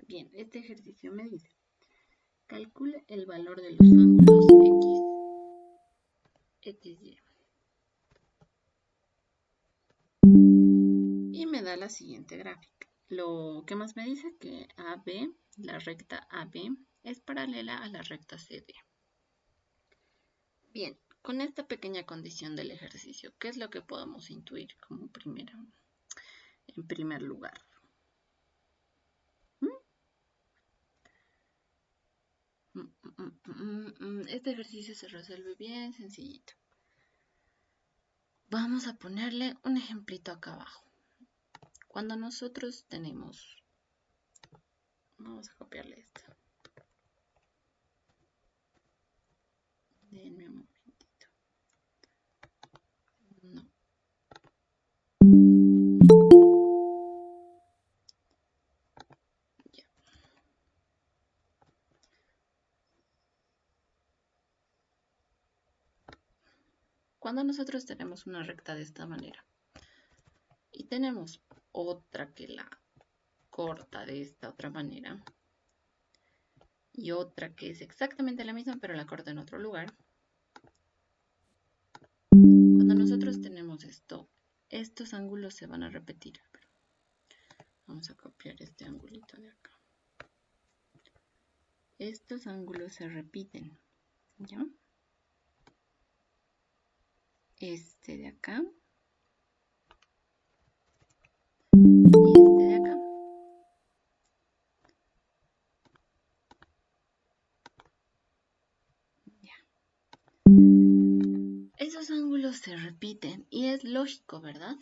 Bien, este ejercicio me dice, calcule el valor de los ángulos X, Y. Y me da la siguiente gráfica. Lo que más me dice que AB, la recta AB, es paralela a la recta CD. Bien, con esta pequeña condición del ejercicio, ¿qué es lo que podemos intuir como en primer lugar? Este ejercicio se resuelve bien sencillito. Vamos a ponerle un ejemplito acá abajo. Cuando nosotros tenemos... Vamos a copiarle esto. Denme un momentito. No. Ya. Cuando nosotros tenemos una recta de esta manera y tenemos otra que la corta de esta otra manera y otra que es exactamente la misma pero la corta en otro lugar, cuando nosotros tenemos esto, estos ángulos se van a repetir. Vamos a copiar este angulito de acá. Estos ángulos se repiten, ¿ya? Este de acá y este de acá. Ya. Esos ángulos se repiten y es lógico, ¿verdad?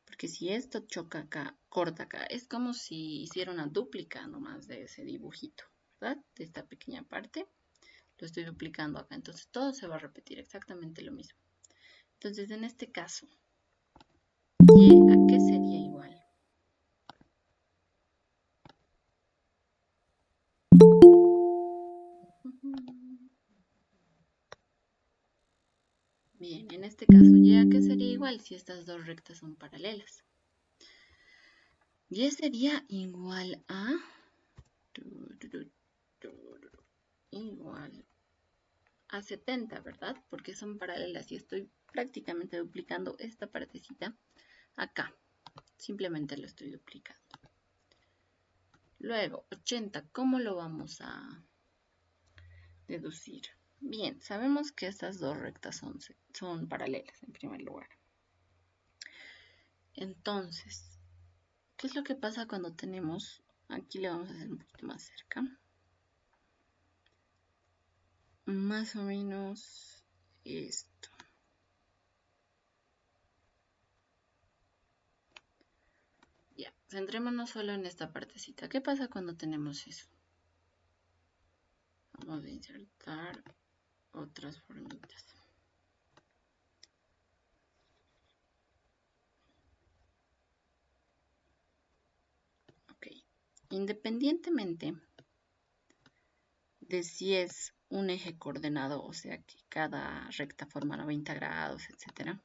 Porque si esto choca acá, corta acá, es como si hiciera una dúplica nomás de ese dibujito, ¿verdad? De esta pequeña parte, lo estoy duplicando acá, entonces todo se va a repetir exactamente lo mismo. Entonces, en este caso, ¿y a qué sería igual? Bien, en este caso, ¿y a qué sería igual si estas dos rectas son paralelas? Y sería igual a... igual a 70, ¿verdad? Porque son paralelas y estoy prácticamente duplicando esta partecita acá. Simplemente lo estoy duplicando. Luego, 80, ¿cómo lo vamos a deducir? Bien, sabemos que estas dos rectas son paralelas en primer lugar. Entonces, ¿qué es lo que pasa cuando tenemos? Aquí le vamos a hacer un poquito más cerca. Más o menos esto. Ya, centrémonos solo en esta partecita. ¿Qué pasa cuando tenemos eso? Vamos a insertar otras formitas. Ok, independientemente de si es un eje coordenado, o sea que cada recta forma 90 grados, etc.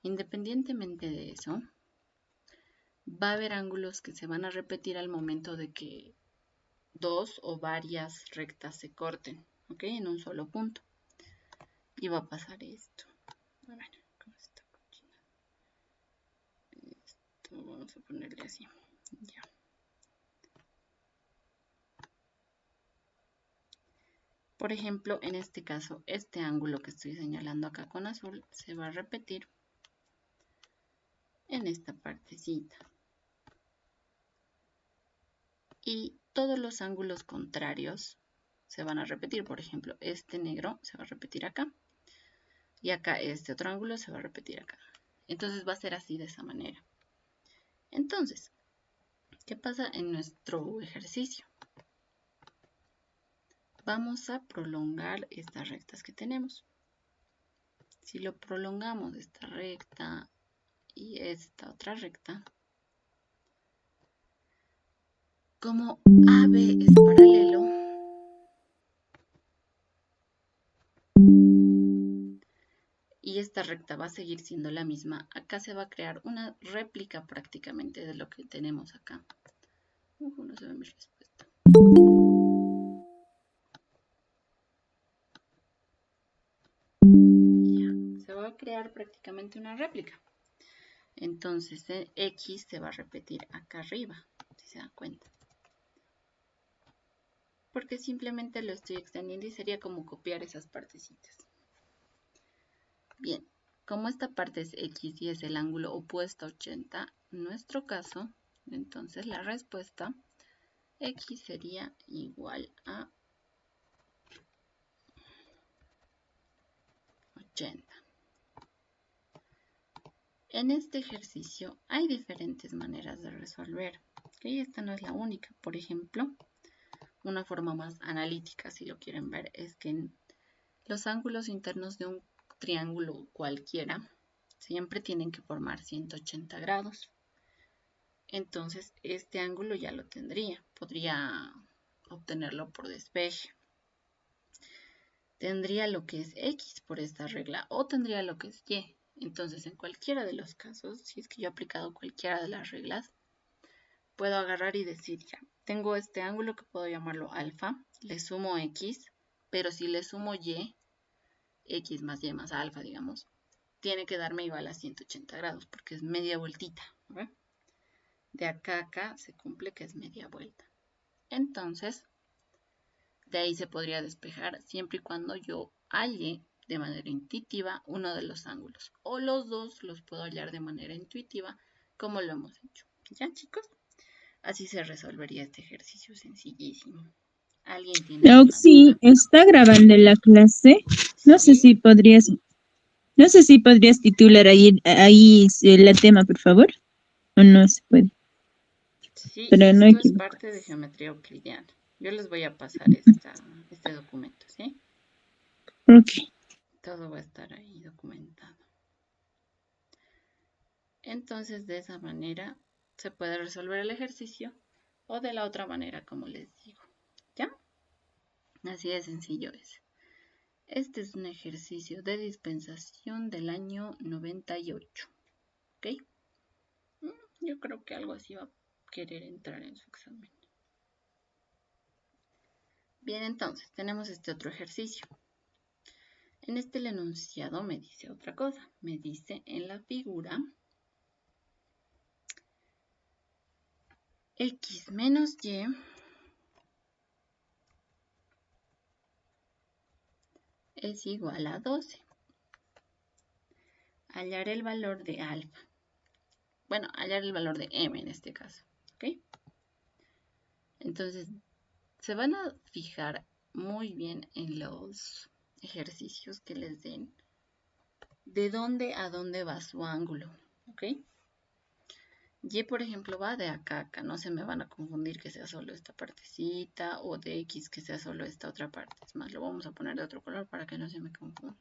Independientemente de eso, va a haber ángulos que se van a repetir al momento de que dos o varias rectas se corten, ¿ok? En un solo punto. Y va a pasar esto. A ver, ¿cómo está? Esto vamos a ponerle así. Ya. Por ejemplo, en este caso, este ángulo que estoy señalando acá con azul se va a repetir en esta partecita. Y todos los ángulos contrarios se van a repetir. Por ejemplo, este negro se va a repetir acá. Y acá este otro ángulo se va a repetir acá. Entonces va a ser así de esa manera. Entonces, ¿qué pasa en nuestro ejercicio? Vamos a prolongar estas rectas que tenemos. Si lo prolongamos esta recta y esta otra recta, como AB es paralelo, y esta recta va a seguir siendo la misma, acá se va a crear una réplica prácticamente de lo que tenemos acá. No se ve mi respuesta. Ya, se va a crear prácticamente una réplica. Entonces X se va a repetir acá arriba, si se dan cuenta. Porque simplemente lo estoy extendiendo y sería como copiar esas partecitas. Bien, como esta parte es X y es el ángulo opuesto a 80, en nuestro caso, entonces la respuesta X sería igual a 80. En este ejercicio hay diferentes maneras de resolver. ¿Okay? Esta no es la única. Por ejemplo, una forma más analítica, si lo quieren ver, es que los ángulos internos de un triángulo cualquiera siempre tienen que formar 180 grados. Entonces, este ángulo ya lo tendría. Podría obtenerlo por despeje. Tendría lo que es X por esta regla o tendría lo que es Y. Entonces, en cualquiera de los casos, si es que yo he aplicado cualquiera de las reglas, puedo agarrar y decir ya, tengo este ángulo que puedo llamarlo alfa, le sumo X, pero si le sumo Y, X más Y más alfa, digamos, tiene que darme igual a 180 grados porque es media vueltita. ¿Ve? De acá a acá se cumple que es media vuelta. Entonces, de ahí se podría despejar siempre y cuando yo halle de manera intuitiva uno de los ángulos. O los dos los puedo hallar de manera intuitiva como lo hemos hecho. ¿Ya, chicos? Así se resolvería este ejercicio sencillísimo. ¿Alguien tiene alguna Sí, duda? está grabando la clase. No sé Sí. si podrías, no sé si podrías titular ahí el tema, por favor. O no se puede, Sí, pero no esto es equivoco. parte de geometría euclidiana. Yo les voy a pasar este documento, ¿sí? Ok. Todo va a estar ahí documentado. Entonces, de esa manera se puede resolver el ejercicio o de la otra manera, como les digo. ¿Ya? Así de sencillo es. Este es un ejercicio de dispensación del año 98. ¿Ok? Yo creo que algo así va a querer entrar en su examen. Bien, entonces, tenemos este otro ejercicio. En este el enunciado me dice otra cosa. Me dice en la figura X menos Y es igual a 12. Hallar el valor de alfa. Bueno, hallar el valor de m en este caso. ¿Ok? Entonces, se van a fijar muy bien en los ejercicios que les den de dónde a dónde va su ángulo. ¿Ok? Y, por ejemplo, va de acá a acá. No se me van a confundir que sea solo esta partecita o de X que sea solo esta otra parte. Es más, lo vamos a poner de otro color para que no se me confunda.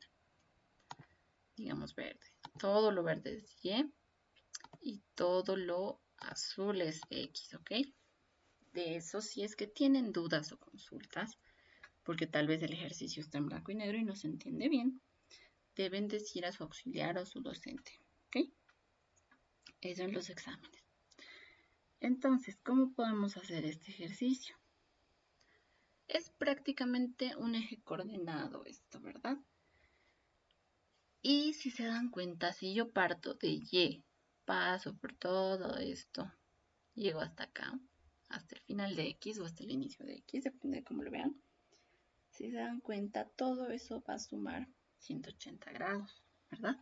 Digamos verde. Todo lo verde es Y y todo lo azul es X, ¿ok? De eso, si es que tienen dudas o consultas, porque tal vez el ejercicio está en blanco y negro y no se entiende bien, deben decir a su auxiliar o su docente, ¿ok? Eso en los exámenes. Entonces, ¿cómo podemos hacer este ejercicio? Es prácticamente un eje coordenado esto, ¿verdad? Y si se dan cuenta, si yo parto de Y, paso por todo esto, llego hasta acá, hasta el final de X o hasta el inicio de X, depende de cómo lo vean. Si se dan cuenta, todo eso va a sumar 180 grados, ¿verdad?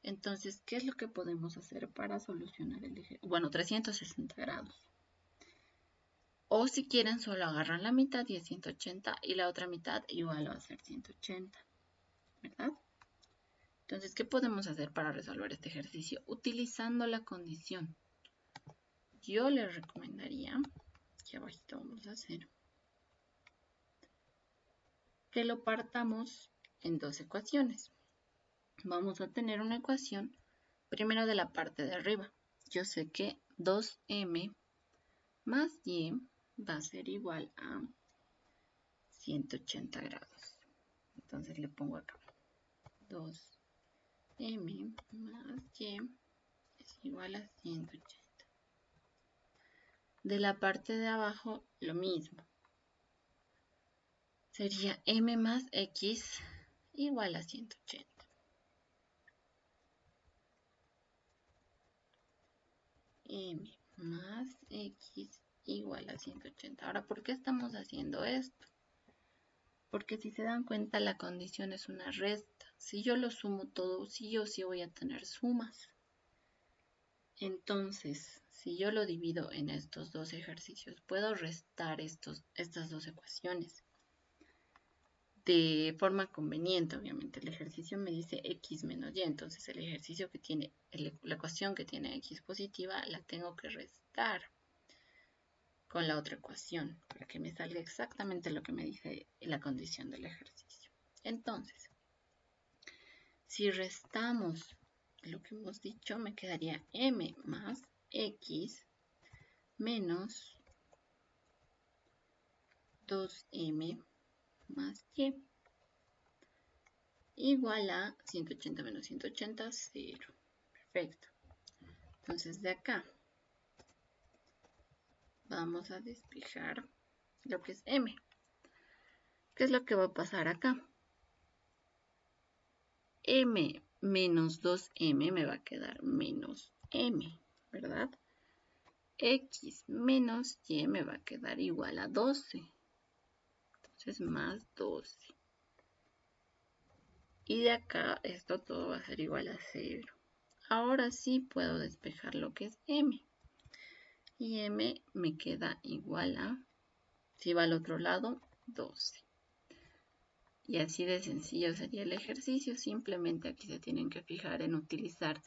Entonces, ¿qué es lo que podemos hacer para solucionar el eje? Bueno, 360 grados. O si quieren, solo agarran la mitad y es 180 y la otra mitad igual va a ser 180, ¿verdad? Entonces, ¿qué podemos hacer para resolver este ejercicio? Utilizando la condición. Yo les recomendaría, aquí abajito vamos a hacer, que lo partamos en dos ecuaciones. Vamos a tener una ecuación primero de la parte de arriba. Yo sé que 2m más y va a ser igual a 180 grados. Entonces le pongo acá 2m más y es igual a 180. De la parte de abajo, lo mismo. Sería m más x igual a 180. M más x igual a 180. Ahora, ¿por qué estamos haciendo esto? Porque si se dan cuenta, la condición es una resta. Si yo lo sumo todo, sí o sí voy a tener sumas. Entonces, si yo lo divido en estos dos ejercicios, puedo restar estas dos ecuaciones de forma conveniente. Obviamente, el ejercicio me dice x menos y, entonces el ejercicio que tiene, la ecuación que tiene x positiva, la tengo que restar con la otra ecuación para que me salga exactamente lo que me dice la condición del ejercicio. Entonces, si restamos lo que hemos dicho, me quedaría m más x menos 2m más y igual a 180 menos 180, 0. Perfecto. Entonces de acá vamos a despejar lo que es m. ¿Qué es lo que va a pasar acá? M menos 2m me va a quedar menos m, ¿verdad? X menos y me va a quedar igual a 12. Entonces más 12. Y de acá esto todo va a ser igual a 0. Ahora sí puedo despejar lo que es m. Y m me queda igual a, si va al otro lado, 12. Y así de sencillo sería el ejercicio. Simplemente aquí se tienen que fijar en utilizar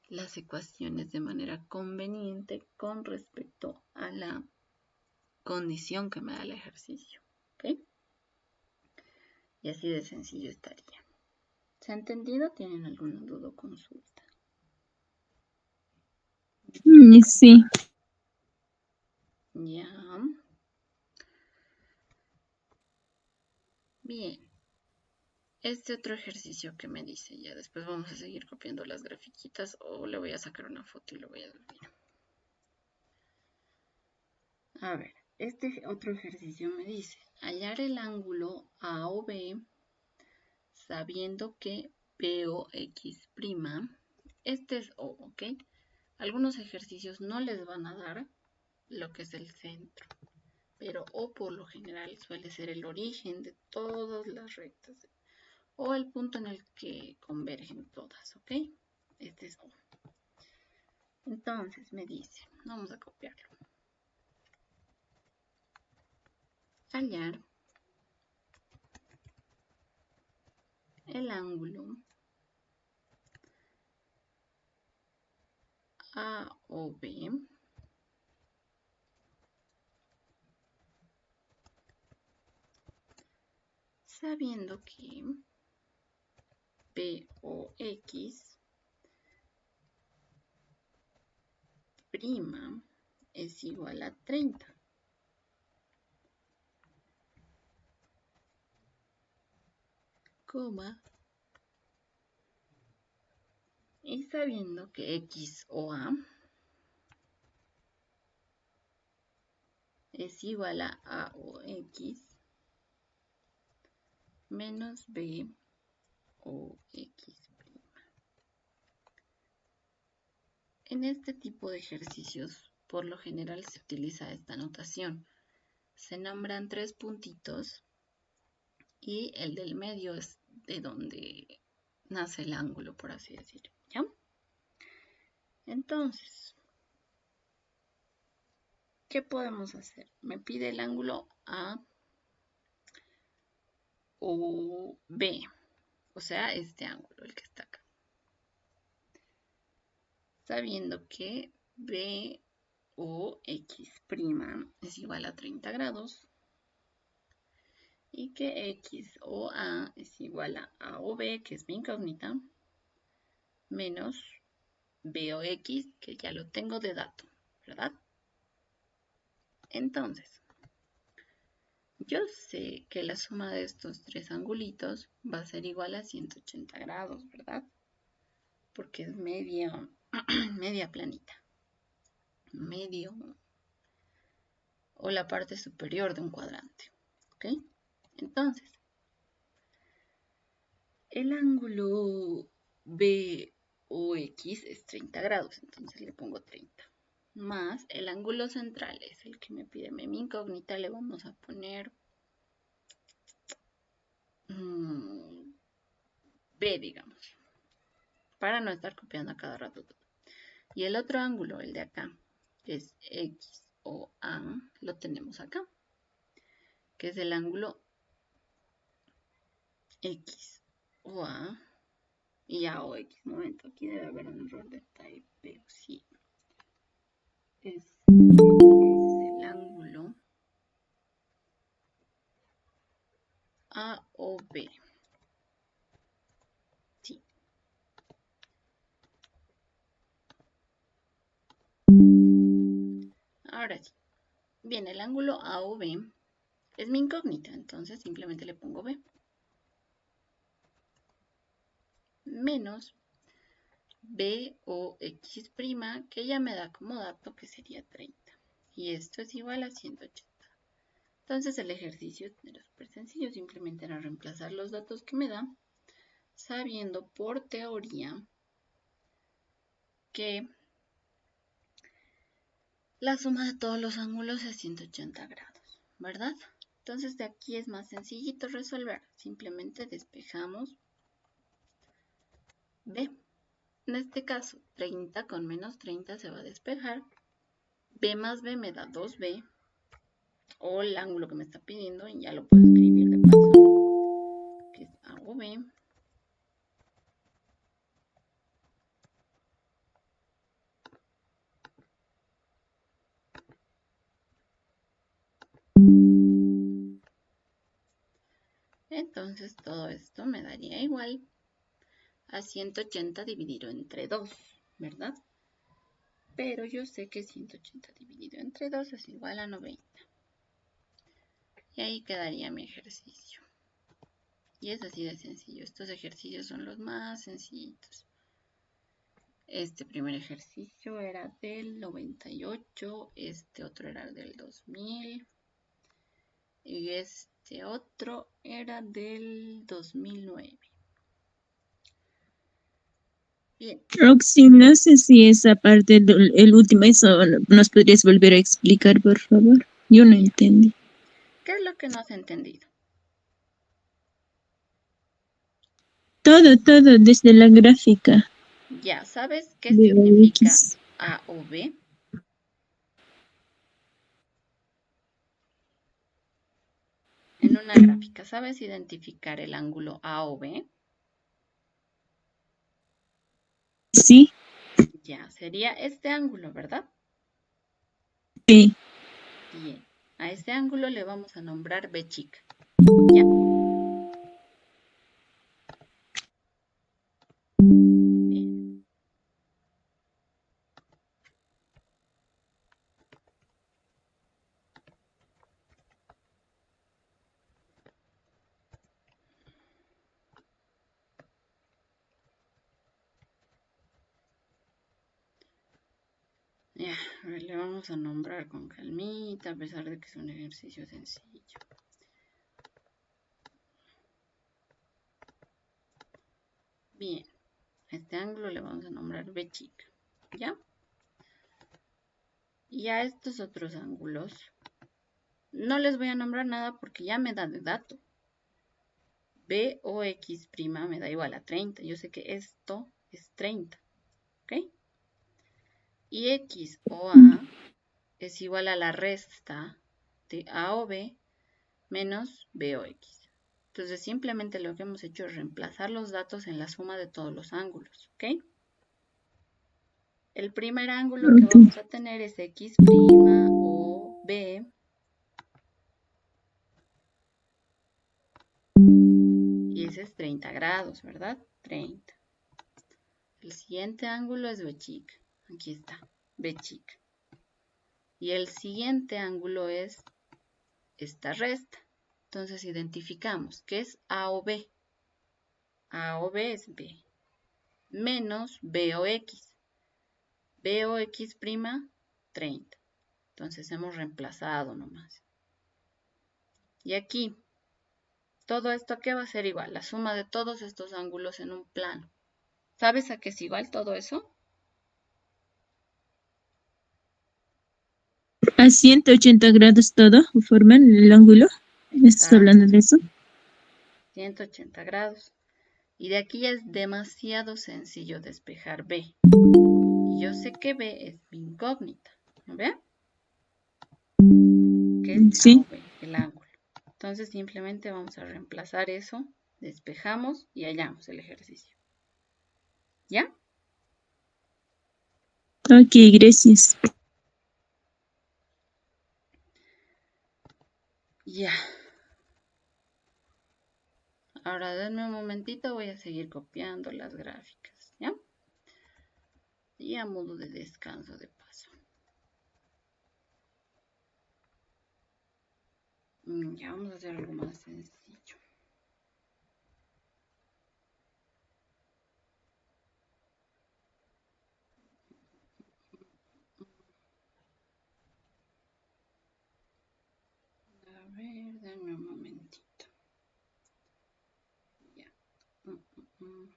las ecuaciones de manera conveniente con respecto a la condición que me da el ejercicio. ¿Ok? Y así de sencillo estaría. ¿Se ha entendido? ¿Tienen alguna duda o consulta? Sí. Ya. Bien. Este otro ejercicio que me dice, ya después vamos a seguir copiando las grafiquitas o le voy a sacar una foto y lo voy a subir. A ver, este otro ejercicio me dice, hallar el ángulo A o B sabiendo que P o X', este es O, ¿ok? Algunos ejercicios no les van a dar lo que es el centro, pero O por lo general suele ser el origen de todas las rectas o el punto en el que convergen todas, ¿ok? Este es O. Entonces me dice, vamos a copiarlo. Hallar el ángulo A o B sabiendo que P o X' es igual a 30. Coma. Y sabiendo que X o A es igual a o X menos B o X'. En este tipo de ejercicios, por lo general se utiliza esta notación. Se nombran 3 puntitos y el del medio es de donde nace el ángulo, por así decirlo, ¿ya? Entonces, ¿qué podemos hacer? Me pide el ángulo A o B, o sea, este ángulo, el que está acá. Sabiendo que B o X' es igual a 30 grados y que X o A es igual a o B, que es mi incógnita, menos B o X, que ya lo tengo de dato, ¿verdad? Entonces, yo sé que la suma de estos tres angulitos va a ser igual a 180 grados, ¿verdad? Porque es media planita. Medio o la parte superior de un cuadrante. ¿Ok? Entonces, el ángulo BOX es 30 grados, entonces le pongo 30. Más el ángulo central es el que me pide mi incógnita, le vamos a poner B, digamos, para no estar copiando a cada rato todo. Y el otro ángulo, el de acá, que es X o A, lo tenemos acá, que es el ángulo X o A y A o X. Momento, aquí debe haber un error de typeo, sí. Es el ángulo A o B. Sí. Ahora sí. Bien, el ángulo A o B es mi incógnita, entonces simplemente le pongo B. Menos B o X', que ya me da como dato que sería 30. Y esto es igual a 180. Entonces el ejercicio era súper sencillo, simplemente era reemplazar los datos que me da, sabiendo por teoría que la suma de todos los ángulos es 180 grados, ¿verdad? Entonces de aquí es más sencillito resolver, simplemente despejamos B. En este caso, 30 con menos 30 se va a despejar, B más B me da 2B, o el ángulo que me está pidiendo, y ya lo puedo escribir de paso, que es A o B. Entonces todo esto me daría igual a 180 dividido entre 2, ¿verdad? Pero yo sé que 180 dividido entre 2 es igual a 90. Y ahí quedaría mi ejercicio. Y es así de sencillo. Estos ejercicios son los más sencillitos. Este primer ejercicio era del 98, este otro era del 2000 y este otro era del 2009. Bien. Roxy, no sé si esa parte, el último, eso nos podrías volver a explicar, por favor. Yo no entendí. ¿Qué es lo que no has entendido? Todo, desde la gráfica Ya, ¿sabes qué de significa X. A o B? En una gráfica, ¿sabes identificar el ángulo A o B? Sí, Ya, sería este ángulo, ¿verdad? sí. Bien, a este ángulo le vamos a nombrar B chica. ¿Ya? Bien. Ya, a ver, le vamos a nombrar con calmita, a pesar de que es un ejercicio sencillo. Bien, a este ángulo le vamos a nombrar B chica. ¿Ya? Y a estos otros ángulos no les voy a nombrar nada porque ya me da de dato. B o X' me da igual a 30. Yo sé que esto es 30. ¿Ok? Y X o A es igual a la resta de A o B menos B o X. Entonces simplemente lo que hemos hecho es reemplazar los datos en la suma de todos los ángulos. ¿Ok? El primer ángulo que Okay. vamos a tener es X' o B. Y ese es 30 grados, ¿verdad? 30. El siguiente ángulo es B chica. Aquí está, B chica. Y el siguiente ángulo es esta resta. Entonces identificamos que es A o B. A o B es B. Menos B o X. B o X', 30. Entonces hemos reemplazado nomás. Y aquí, todo esto, ¿qué va a ser igual? La suma de todos estos ángulos en un plano. ¿Sabes a qué es igual todo eso? A 180 grados todo forman el ángulo. ¿Estás Exacto, hablando de eso? 180 grados. Y de aquí es demasiado sencillo despejar B. Y yo sé que B es mi incógnita. ¿No ve? Que es A Sí. o B, el ángulo. Entonces simplemente vamos a reemplazar eso, despejamos y hallamos el ejercicio. ¿Ya? Ok, gracias. Ya. Ahora denme un momentito, voy a seguir copiando las gráficas. ¿Ya? Y a modo de descanso de paso. Ya vamos a hacer algo más sencillo. A ver, denme un momentito. Ya. Mm, mm, mm.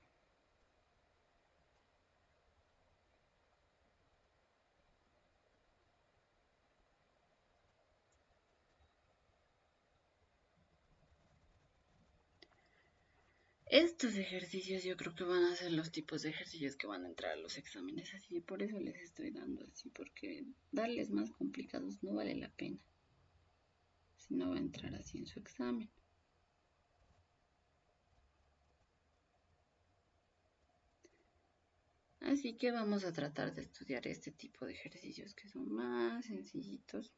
Estos ejercicios yo creo que van a ser los tipos de ejercicios que van a entrar a los exámenes así, por eso les estoy dando así, porque darles más complicados no vale la pena, si no va a entrar así en su examen. Así que vamos a tratar de estudiar este tipo de ejercicios que son más sencillitos,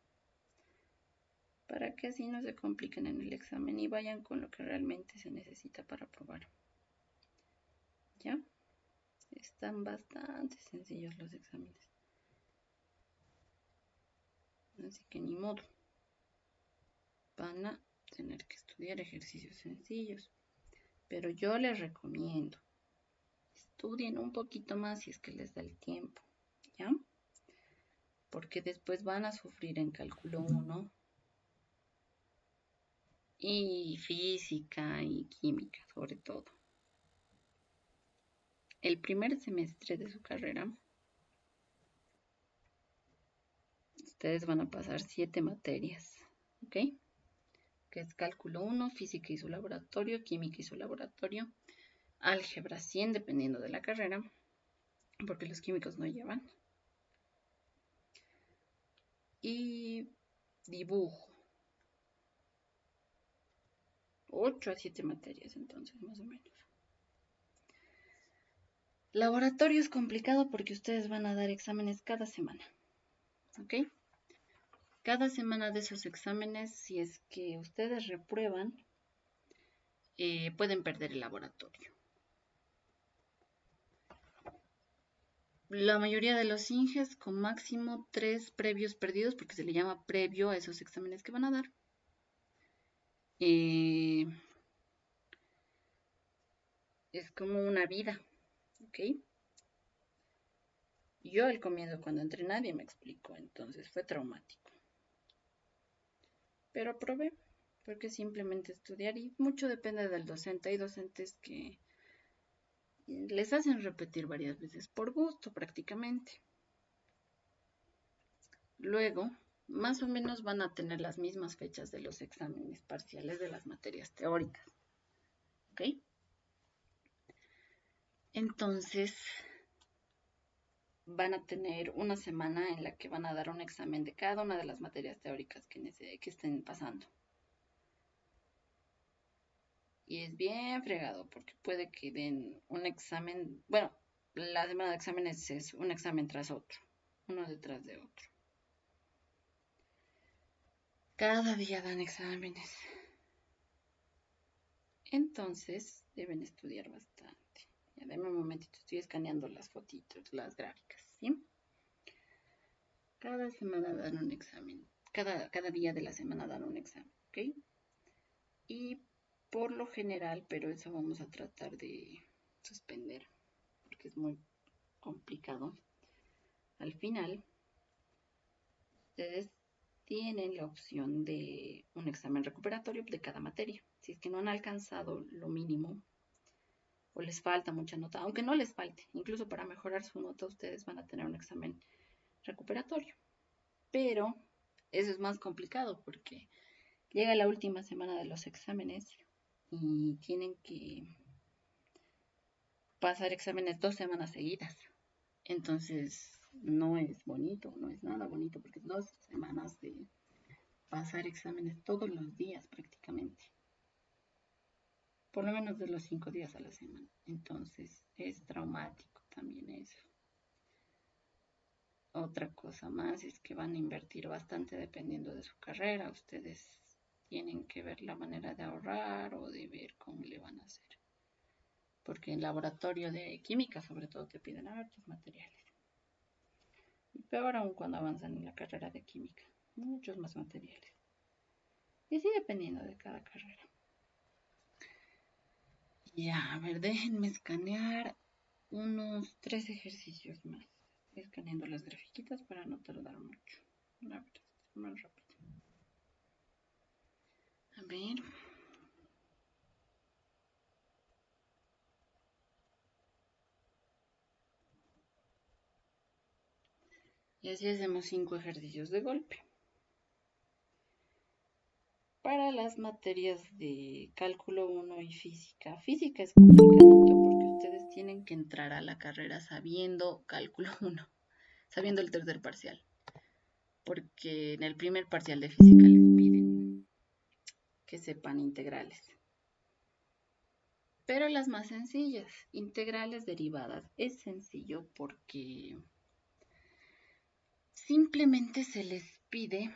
para que así no se compliquen en el examen y vayan con lo que realmente se necesita para aprobar. ¿Ya? Están bastante sencillos los exámenes. Así que ni modo. Van a tener que estudiar ejercicios sencillos. Pero yo les recomiendo, estudien un poquito más si es que les da el tiempo. ¿Ya? Porque después van a sufrir en cálculo 1 y física y química sobre todo. El primer semestre de su carrera, ustedes van a pasar 7 materias, ¿ok? Que es cálculo 1, física y su laboratorio, química y su laboratorio, álgebra 100 dependiendo de la carrera, porque los químicos no llevan, y dibujo, 8 a 7 materias entonces más o menos. Laboratorio es complicado porque ustedes van a dar exámenes cada semana, ¿ok? Cada semana de esos exámenes, si es que ustedes reprueban, pueden perder el laboratorio. La mayoría de los INGES con máximo 3 previos perdidos, porque se le llama previo a esos exámenes que van a dar. Es como una vida, ¿ok? Yo al comienzo cuando entré nadie me explicó, entonces fue traumático. Pero aprobé, porque simplemente estudiar y mucho depende del docente. Hay docentes que les hacen repetir varias veces por gusto prácticamente. Luego, más o menos van a tener las mismas fechas de los exámenes parciales de las materias teóricas. ¿Ok? Entonces, van a tener una semana en la que van a dar un examen de cada una de las materias teóricas que estén pasando. Y es bien fregado porque puede que den un examen, bueno, la semana de exámenes es un examen tras otro, uno detrás de otro. Cada día dan exámenes. Entonces deben estudiar bastante. Ya denme un momentito, estoy escaneando las fotitos, las gráficas, ¿sí? Cada semana dan un examen. Cada día de la semana dan un examen, ¿ok? Y por lo general, pero eso vamos a tratar de suspender porque es muy complicado. Al final, ustedes tienen la opción de un examen recuperatorio de cada materia. Si es que no han alcanzado lo mínimo o les falta mucha nota, aunque no les falte, incluso para mejorar su nota ustedes van a tener un examen recuperatorio. Pero eso es más complicado porque llega la última semana de los exámenes y tienen que pasar exámenes 2 semanas seguidas. Entonces no es bonito, no es nada bonito porque es 2 semanas de pasar exámenes todos los días prácticamente. Por lo menos de los 5 días a la semana. Entonces es traumático también eso. Otra cosa más es que van a invertir bastante dependiendo de su carrera. Ustedes tienen que ver la manera de ahorrar o de ver cómo le van a hacer. Porque en laboratorio de química sobre todo te piden hartos materiales. Y peor aún cuando avanzan en la carrera de química. Muchos más materiales. Y así dependiendo de cada carrera. Ya, a ver, déjenme escanear unos 3 ejercicios más. Estoy escaneando las grafiquitas para no tardar mucho. A ver, más rápido. A ver. Y así hacemos 5 ejercicios de golpe. Para las materias de cálculo 1 y física. Física es complicadito porque ustedes tienen que entrar a la carrera sabiendo cálculo 1, sabiendo el tercer parcial. Porque en el primer parcial de física les piden que sepan integrales. Pero las más sencillas, integrales derivadas, es sencillo porque simplemente se les pide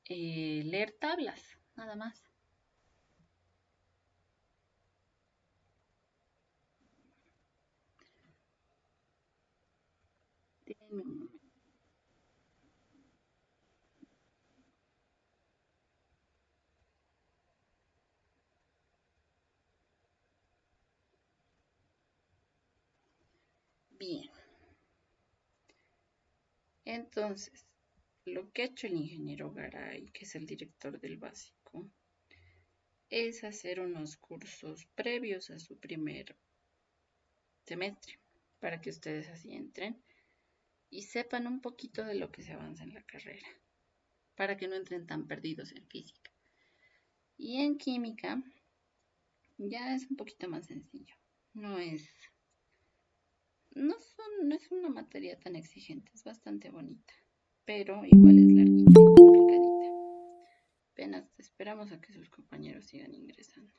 leer tablas, nada más. Denme un momento. Bien. Entonces, lo que ha hecho el ingeniero Garay, que es el director del básico, es hacer unos cursos previos a su primer semestre, para que ustedes así entren y sepan un poquito de lo que se avanza en la carrera, para que no entren tan perdidos en física. Y en química ya es un poquito más sencillo. No es una materia tan exigente, es bastante bonita, pero igual es larguita y complicadita. Apenas esperamos a que sus compañeros sigan ingresando.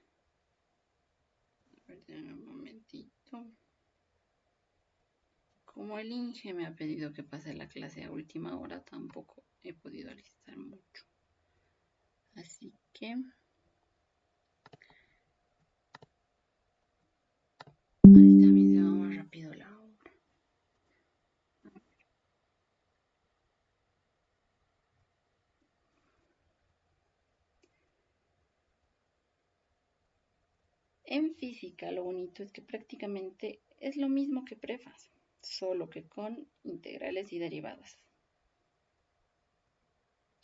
A ver, un momentito. Como el Inge me ha pedido que pase la clase a última hora, tampoco he podido alistar mucho. Así que ahí también se va más rápido la hora. En física lo bonito es que prácticamente es lo mismo que prefas, solo que con integrales y derivadas.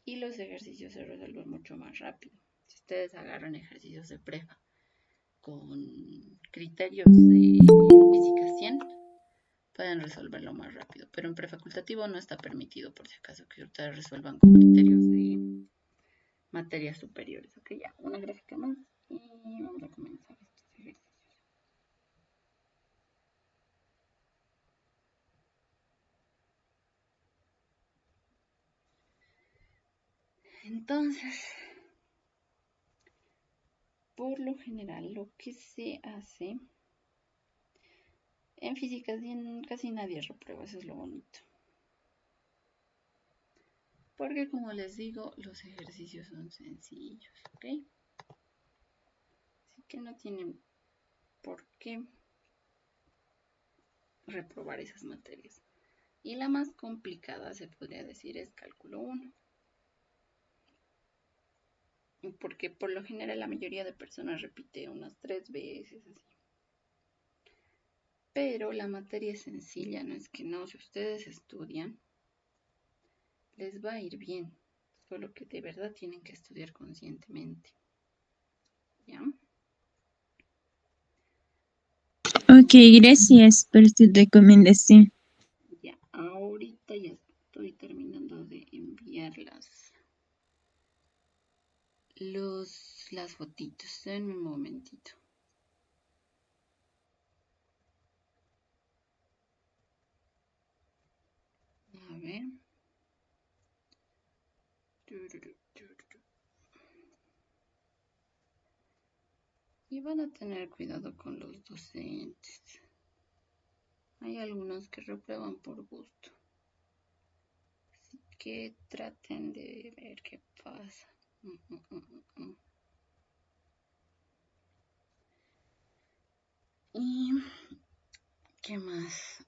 Y los ejercicios se resuelven mucho más rápido. Si ustedes agarran ejercicios de prefa con criterios de física 100, pueden resolverlo más rápido. Pero en prefacultativo no está permitido, por si acaso, que ustedes resuelvan con criterios de materias superiores. Ok, ya, una gráfica más y vamos a comenzar estos ejercicios. Entonces, por lo general, lo que se hace en física casi nadie reprueba, eso es lo bonito. Porque como les digo, los ejercicios son sencillos, ¿ok? Así que no tienen por qué reprobar esas materias. Y la más complicada, se podría decir, es cálculo 1. Porque por lo general la mayoría de personas repite unas 3 veces así. Pero la materia es sencilla, no es que no, si ustedes estudian, Les va a ir bien, solo que de verdad tienen que estudiar conscientemente. ¿Ya? Ok, gracias por tu recomendación. Ya, ahorita ya estoy terminando de enviar las fotitos. Denme un momentito. A ver. Y van a tener cuidado con los docentes. Hay algunos que reprueban por gusto. Así que traten de ver qué pasa. ¿Y qué más?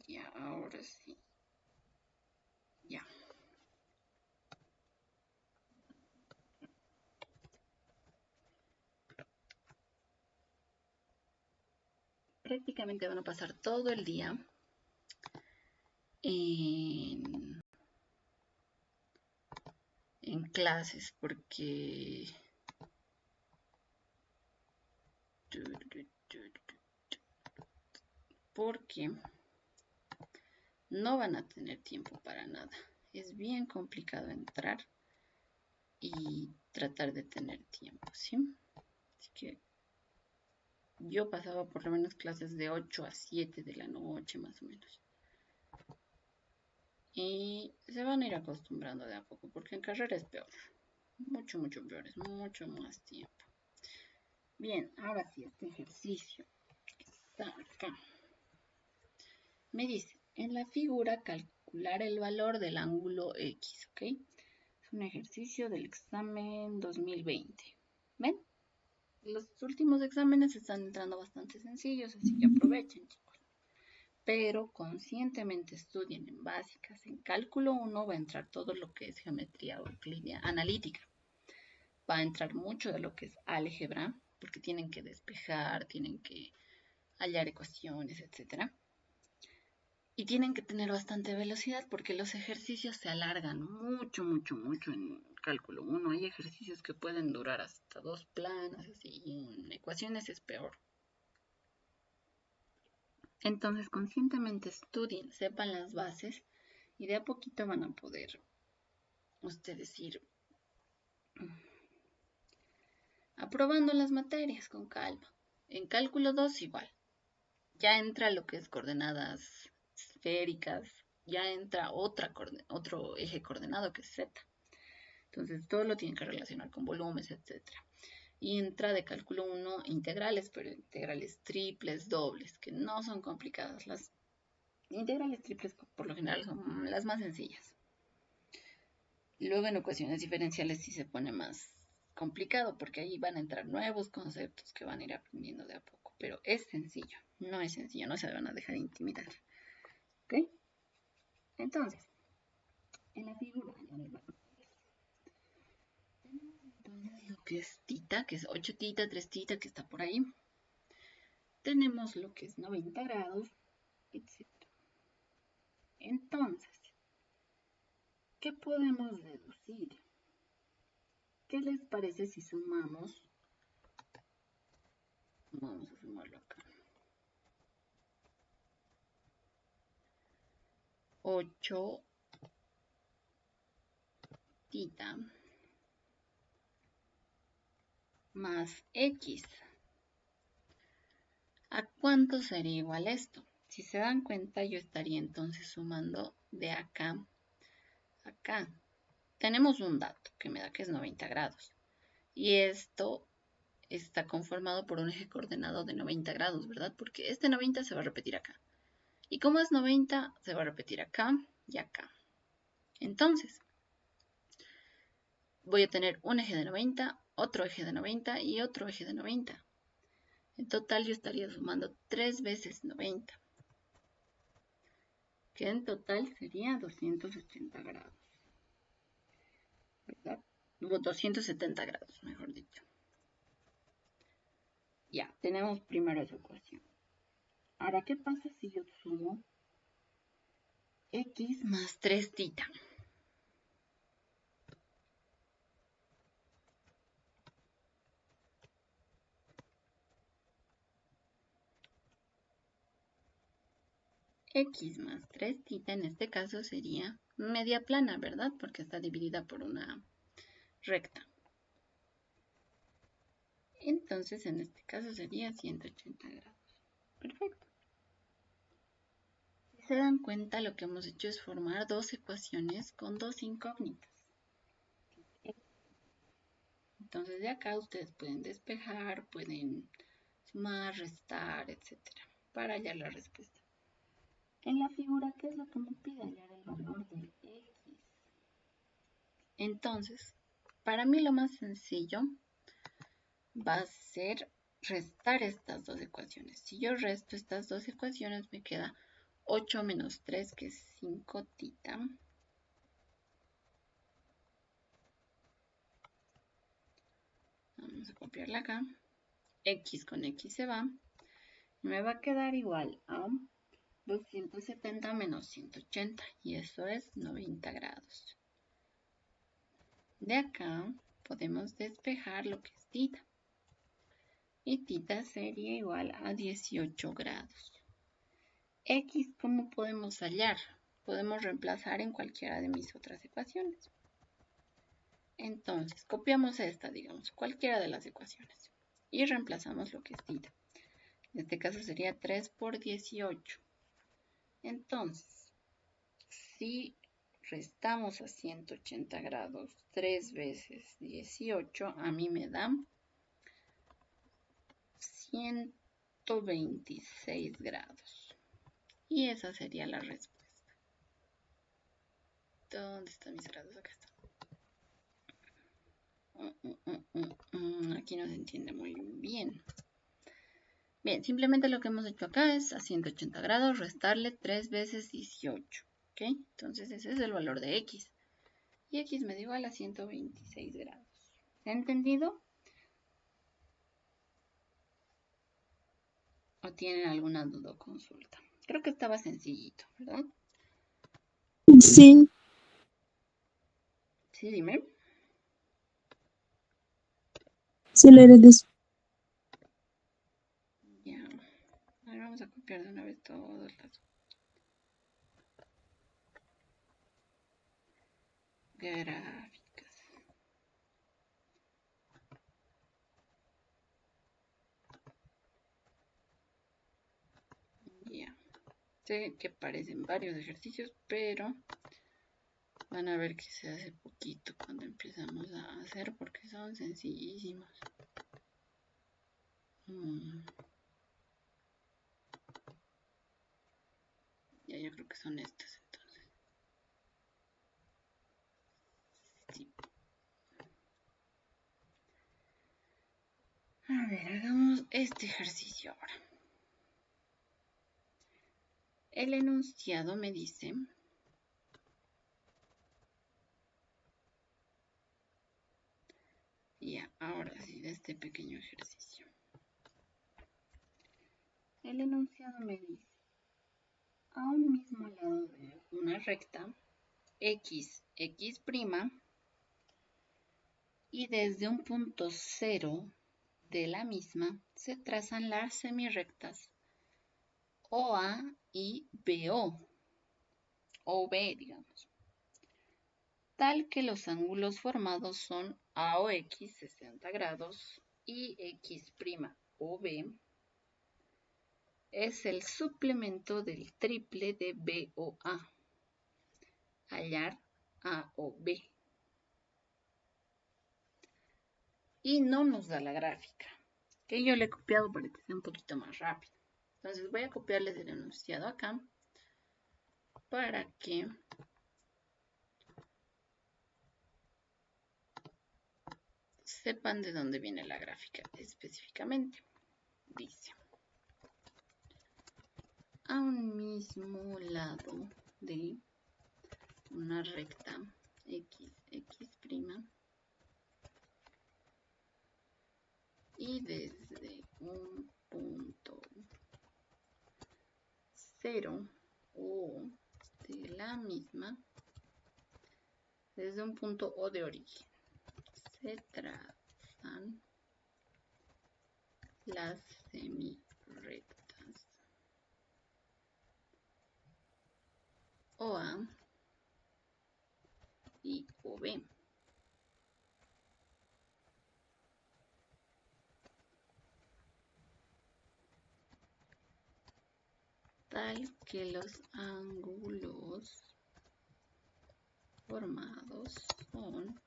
Ya, ahora sí. Ya. Prácticamente van a pasar todo el día en clases porque no van a tener tiempo para nada. Es bien complicado entrar y tratar de tener tiempo, ¿sí? Así que yo pasaba por lo menos clases de 8 a 7 de la noche, más o menos. Y se van a ir acostumbrando de a poco, porque en carrera es peor. Mucho, mucho peor, es mucho más tiempo. Bien, ahora sí, este ejercicio que está acá. Me dice, en la figura calcular el valor del ángulo X, ¿ok? Es un ejercicio del examen 2020. ¿Ven? Los últimos exámenes están entrando bastante sencillos, así que aprovechen, chicos. Pero conscientemente estudien en básicas. En cálculo 1 va a entrar todo lo que es geometría euclidiana analítica. Va a entrar mucho de lo que es álgebra, porque tienen que despejar, tienen que hallar ecuaciones, etc. Y tienen que tener bastante velocidad porque los ejercicios se alargan mucho, mucho, mucho en cálculo 1. Hay ejercicios que pueden durar hasta 2 planas, así, y en ecuaciones es peor. Entonces, conscientemente estudien, sepan las bases y de a poquito van a poder ustedes ir aprobando las materias con calma. En cálculo 2 igual. Ya entra lo que es coordenadas esféricas, ya entra otro eje coordenado que es Z. Entonces todo lo tienen que relacionar con volúmenes, etc. Y entra de cálculo 1 integrales, pero integrales triples, dobles, que no son complicadas. Las integrales triples por lo general son las más sencillas. Luego en ecuaciones diferenciales sí se pone más complicado porque ahí van a entrar nuevos conceptos que van a ir aprendiendo de a poco. Pero es sencillo, no es sencillo, no se van a dejar intimidar. ¿Ok? Entonces, en la figura tenemos entonces lo que es tita, que es 8 tita, 3 tita, que está por ahí. Tenemos lo que es 90 grados, etc. Entonces, ¿qué podemos deducir? ¿Qué les parece si sumamos? Vamos a sumarlo acá. 8 tita más x. ¿A cuánto sería igual esto? Si se dan cuenta, yo estaría entonces sumando de acá a acá. Tenemos un dato que me da que es 90 grados. Y esto está conformado por un eje coordenado de 90 grados, ¿verdad? Porque este 90 se va a repetir acá. Y como es 90, se va a repetir acá y acá. Entonces, voy a tener un eje de 90, otro eje de 90 y otro eje de 90. En total yo estaría sumando 3 veces 90, que en total sería 280 grados, ¿verdad? 270 grados, mejor dicho. Ya, tenemos primero esa ecuación. Ahora, ¿qué pasa si yo sumo x más 3 tita? X más 3 tita en este caso sería media plana, ¿verdad? Porque está dividida por una recta. Entonces, en este caso sería 180 grados. Perfecto. Si se dan cuenta, lo que hemos hecho es formar dos ecuaciones con dos incógnitas. Entonces, de acá ustedes pueden despejar, pueden sumar, restar, etcétera, para hallar la respuesta. En la figura, ¿qué es lo que me pide? Hallar el valor de x. Entonces, para mí lo más sencillo va a ser restar estas dos ecuaciones. Si yo resto estas dos ecuaciones, me queda 8 menos 3, que es 5 tita. Vamos a copiarla acá. X con X se va. Me va a quedar igual a 270 menos 180. Y eso es 90 grados. De acá podemos despejar lo que es tita. Y tita sería igual a 18 grados. X, ¿cómo podemos hallar? Podemos reemplazar en cualquiera de mis otras ecuaciones. Entonces, copiamos esta, digamos, cualquiera de las ecuaciones. Y reemplazamos lo que es tita. En este caso sería 3 por 18. Entonces, si restamos a 180 grados 3 veces 18, a mí me da 126 grados. Y esa sería la respuesta. ¿Dónde están mis grados? Acá está. Aquí no se entiende muy bien. Bien, simplemente lo que hemos hecho acá es a 180 grados restarle 3 veces 18. ¿Ok? Entonces ese es el valor de x. Y x me dio igual a 126 grados. ¿Se ha entendido? ¿O tienen alguna duda o consulta? Creo que estaba sencillito, ¿verdad? Sí. Sí, dime. Sí, lo eres. Ya. Ahora vamos a copiar de una vez todas las gráficas. Ya. Sé que parecen varios ejercicios, pero van a ver que se hace poquito cuando empezamos a hacer porque son sencillísimos. Ya, yo creo que son estas entonces. Sí. A ver, hagamos este ejercicio ahora. El enunciado me dice ya, ahora sí, de este pequeño ejercicio. El enunciado me dice, a un mismo lado de una recta, x, x', y desde un punto 0 de la misma se trazan las semirrectas OA y BO, o B, digamos, tal que los ángulos formados son AOX 60 grados y X' OB es el suplemento del triple de BOA. Hallar A o B. Y no nos da la gráfica, que yo le he copiado para que sea un poquito más rápido. Entonces voy a copiarles el enunciado acá para que sepan de dónde viene la gráfica específicamente. Dice, a un mismo lado de una recta x', y desde un punto 0 o de la misma, desde un punto O de origen, se trazan las semirrectas OA y OB. Tal que los ángulos formados son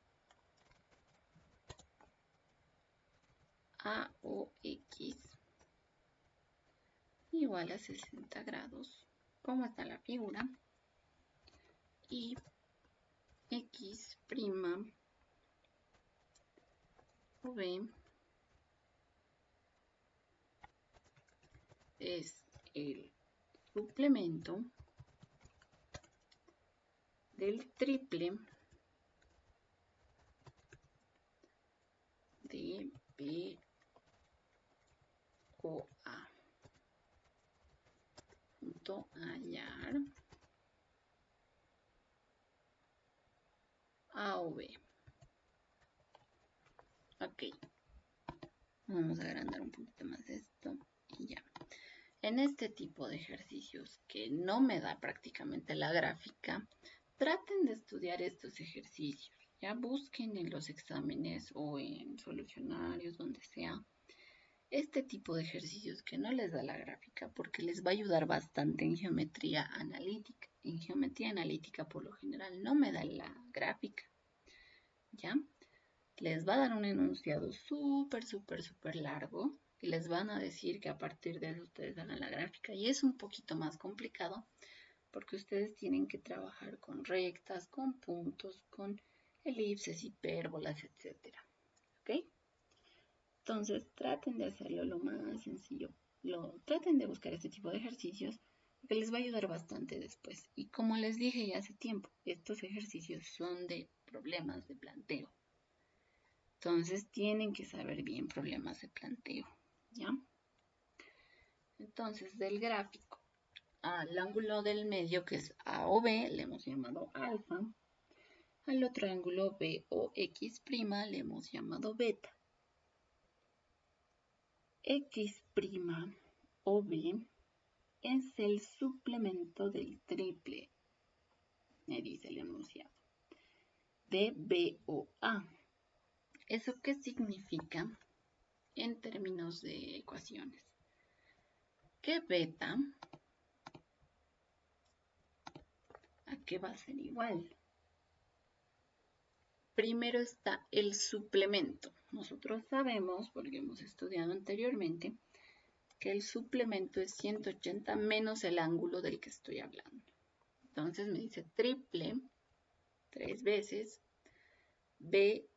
AOX igual a 60 grados, como está la figura, y X' OB es el suplemento del triple de BOA. Punto hallar A o B. Ok. Vamos a agrandar un poquito más esto y ya. En este tipo de ejercicios que no me da prácticamente la gráfica, traten de estudiar estos ejercicios. Ya busquen en los exámenes o en solucionarios, donde sea, este tipo de ejercicios que no les da la gráfica porque les va a ayudar bastante en geometría analítica. En geometría analítica por lo general no me da la gráfica, ¿ya? Les va a dar un enunciado súper largo y les van a decir que a partir de eso ustedes hagan la gráfica y es un poquito más complicado porque ustedes tienen que trabajar con rectas, con puntos, con elipses, hipérbolas, etc. ¿Ok? Entonces traten de hacerlo lo más sencillo. Traten de buscar este tipo de ejercicios que les va a ayudar bastante después. Y como les dije ya hace tiempo, estos ejercicios son de problemas de planteo. Entonces tienen que saber bien problemas de planteo, ¿ya? Entonces del gráfico al ángulo del medio, que es A o B, le hemos llamado alfa. Al otro ángulo B o X' le hemos llamado beta. X' o B es el suplemento del triple, me dice el enunciado, de B o A. ¿Eso qué significa en términos de ecuaciones? Que beta, ¿a qué va a ser igual? Primero está el suplemento. Nosotros sabemos, porque hemos estudiado anteriormente, que el suplemento es 180 menos el ángulo del que estoy hablando. Entonces me dice triple, 3 veces, B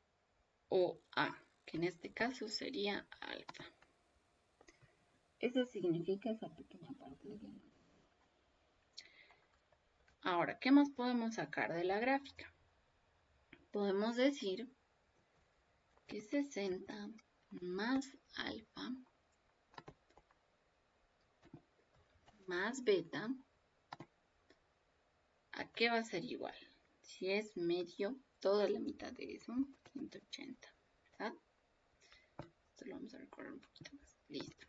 o A, que en este caso sería alfa. Eso significa esa pequeña parte de la gráfica. Ahora, ¿qué más podemos sacar de la gráfica? Podemos decir que 60 más alfa más beta, ¿a qué va a ser igual? Si es medio, toda la mitad de eso, 180, ¿verdad? Esto lo vamos a recorrer un poquito más. Listo.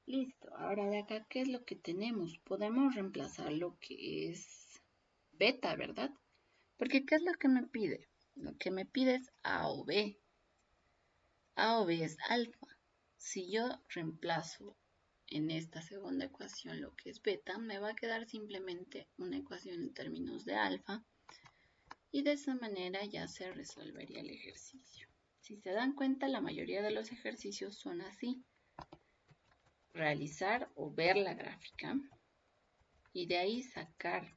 Listo. Ahora de acá, ¿qué es lo que tenemos? Podemos reemplazar lo que es beta, ¿verdad? Porque ¿qué es lo que me pide? Lo que me pide es A o B. A o B es alfa. Si yo reemplazo en esta segunda ecuación lo que es beta, me va a quedar simplemente una ecuación en términos de alfa y de esa manera ya se resolvería el ejercicio. Si se dan cuenta, la mayoría de los ejercicios son así. Realizar o ver la gráfica y de ahí sacar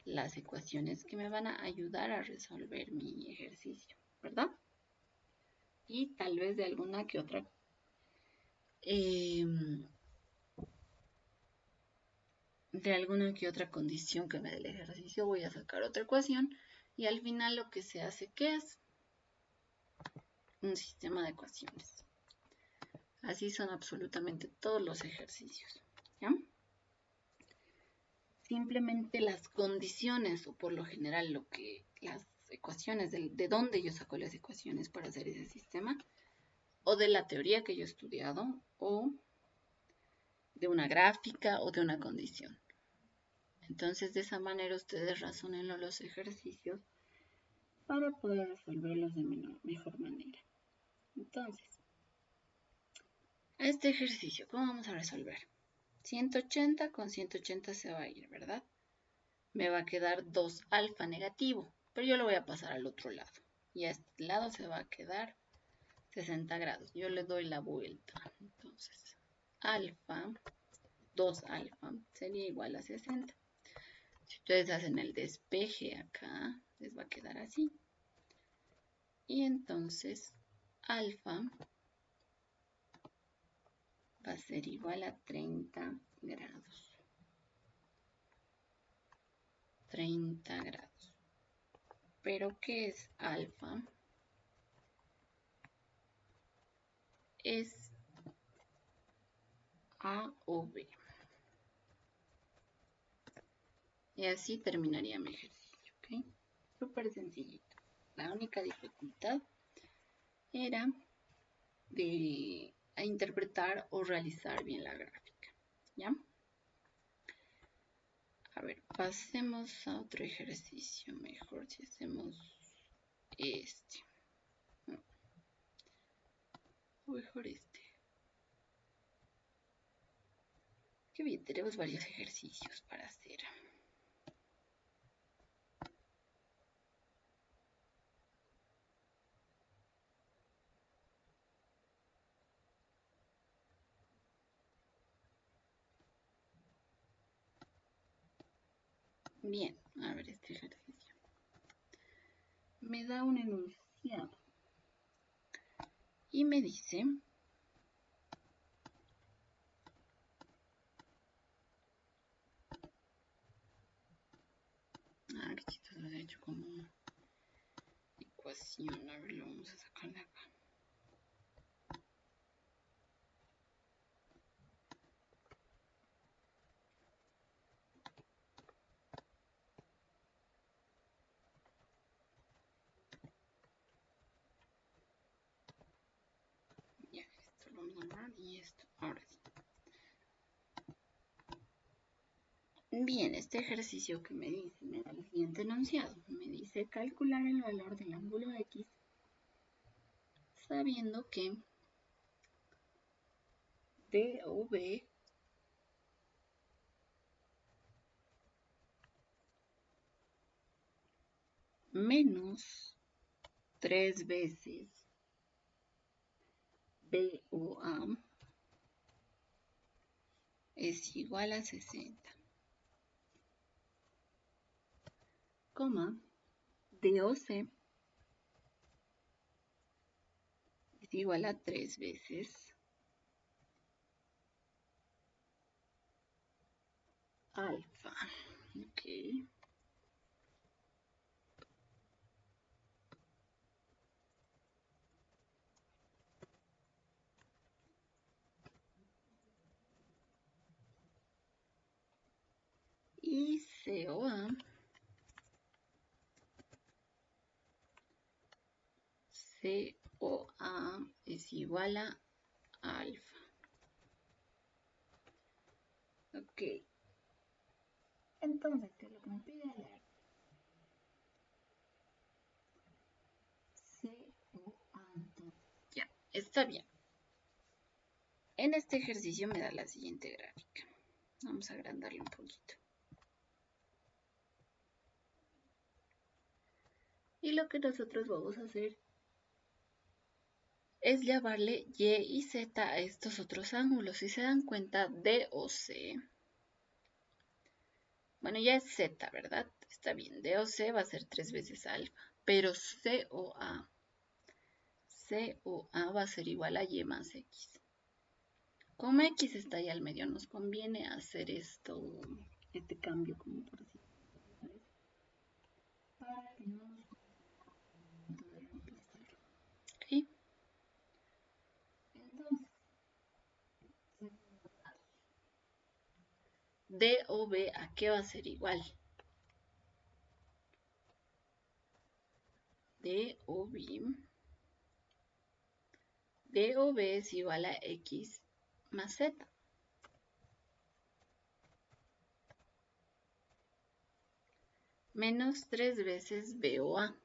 las ecuaciones que me van a ayudar a resolver mi ejercicio, ¿verdad? Y tal vez de alguna que otra condición que me dé el ejercicio, voy a sacar otra ecuación y al final lo que se hace, ¿qué es? un sistema de ecuaciones. Así son absolutamente todos los ejercicios, ¿ya? Simplemente las condiciones, o por lo general las ecuaciones, de dónde yo saco las ecuaciones para hacer ese sistema, o de la teoría que yo he estudiado, o de una gráfica, o de una condición. Entonces, de esa manera ustedes razónenlo los ejercicios para poder resolverlos de mejor manera. Entonces, a este ejercicio, ¿cómo vamos a resolver? 180 con 180 se va a ir, ¿verdad? Me va a quedar 2 alfa negativo, pero yo lo voy a pasar al otro lado. Y a este lado se va a quedar 60 grados. Yo le doy la vuelta. Entonces, alfa, 2 alfa, sería igual a 60. Si ustedes hacen el despeje acá, les va a quedar así. Y entonces, alfa va a ser igual a 30 grados. 30 grados. ¿Pero qué es alfa? Es A o B. Y así terminaría mi ejercicio, ¿ok? Súper sencillito. La única dificultad era de interpretar o realizar bien la gráfica, ¿ya? A ver, pasemos a otro ejercicio. Mejor si hacemos este. O mejor este. Qué bien, tenemos varios ejercicios para hacer. Bien, a ver este ejercicio. Me da un enunciado y me dice aquí esto lo he hecho como ecuación. A ver, lo vamos a sacar de acá. Ya, esto lo vamos a borrar y esto, ahora sí. Bien, este ejercicio que me dice, me da el siguiente enunciado. Me dice calcular el valor del ángulo X sabiendo que DOB menos 3 veces BOA es igual a 60, coma, DOC es igual a 3 veces alfa. Ok. Y COA es igual a alfa. Ok. Entonces, ¿qué es lo que me pide leer? COA. Ya, está bien. En este ejercicio me da la siguiente gráfica. Vamos a agrandarlo un poquito. Y lo que nosotros vamos a hacer es llamarle Y y Z a estos otros ángulos. Si se dan cuenta, D o C. Bueno, ya es Z, ¿verdad? Está bien. D o C va a ser 3 veces alfa. Pero COA va a ser igual a Y más X. Como X está ahí al medio, nos conviene hacer este cambio como por así decirlo, para que no nos de reemplazarlo. ¿Ok? D o B, ¿a qué va a ser igual? D o B es igual a X más Z. Menos 3 veces B o A.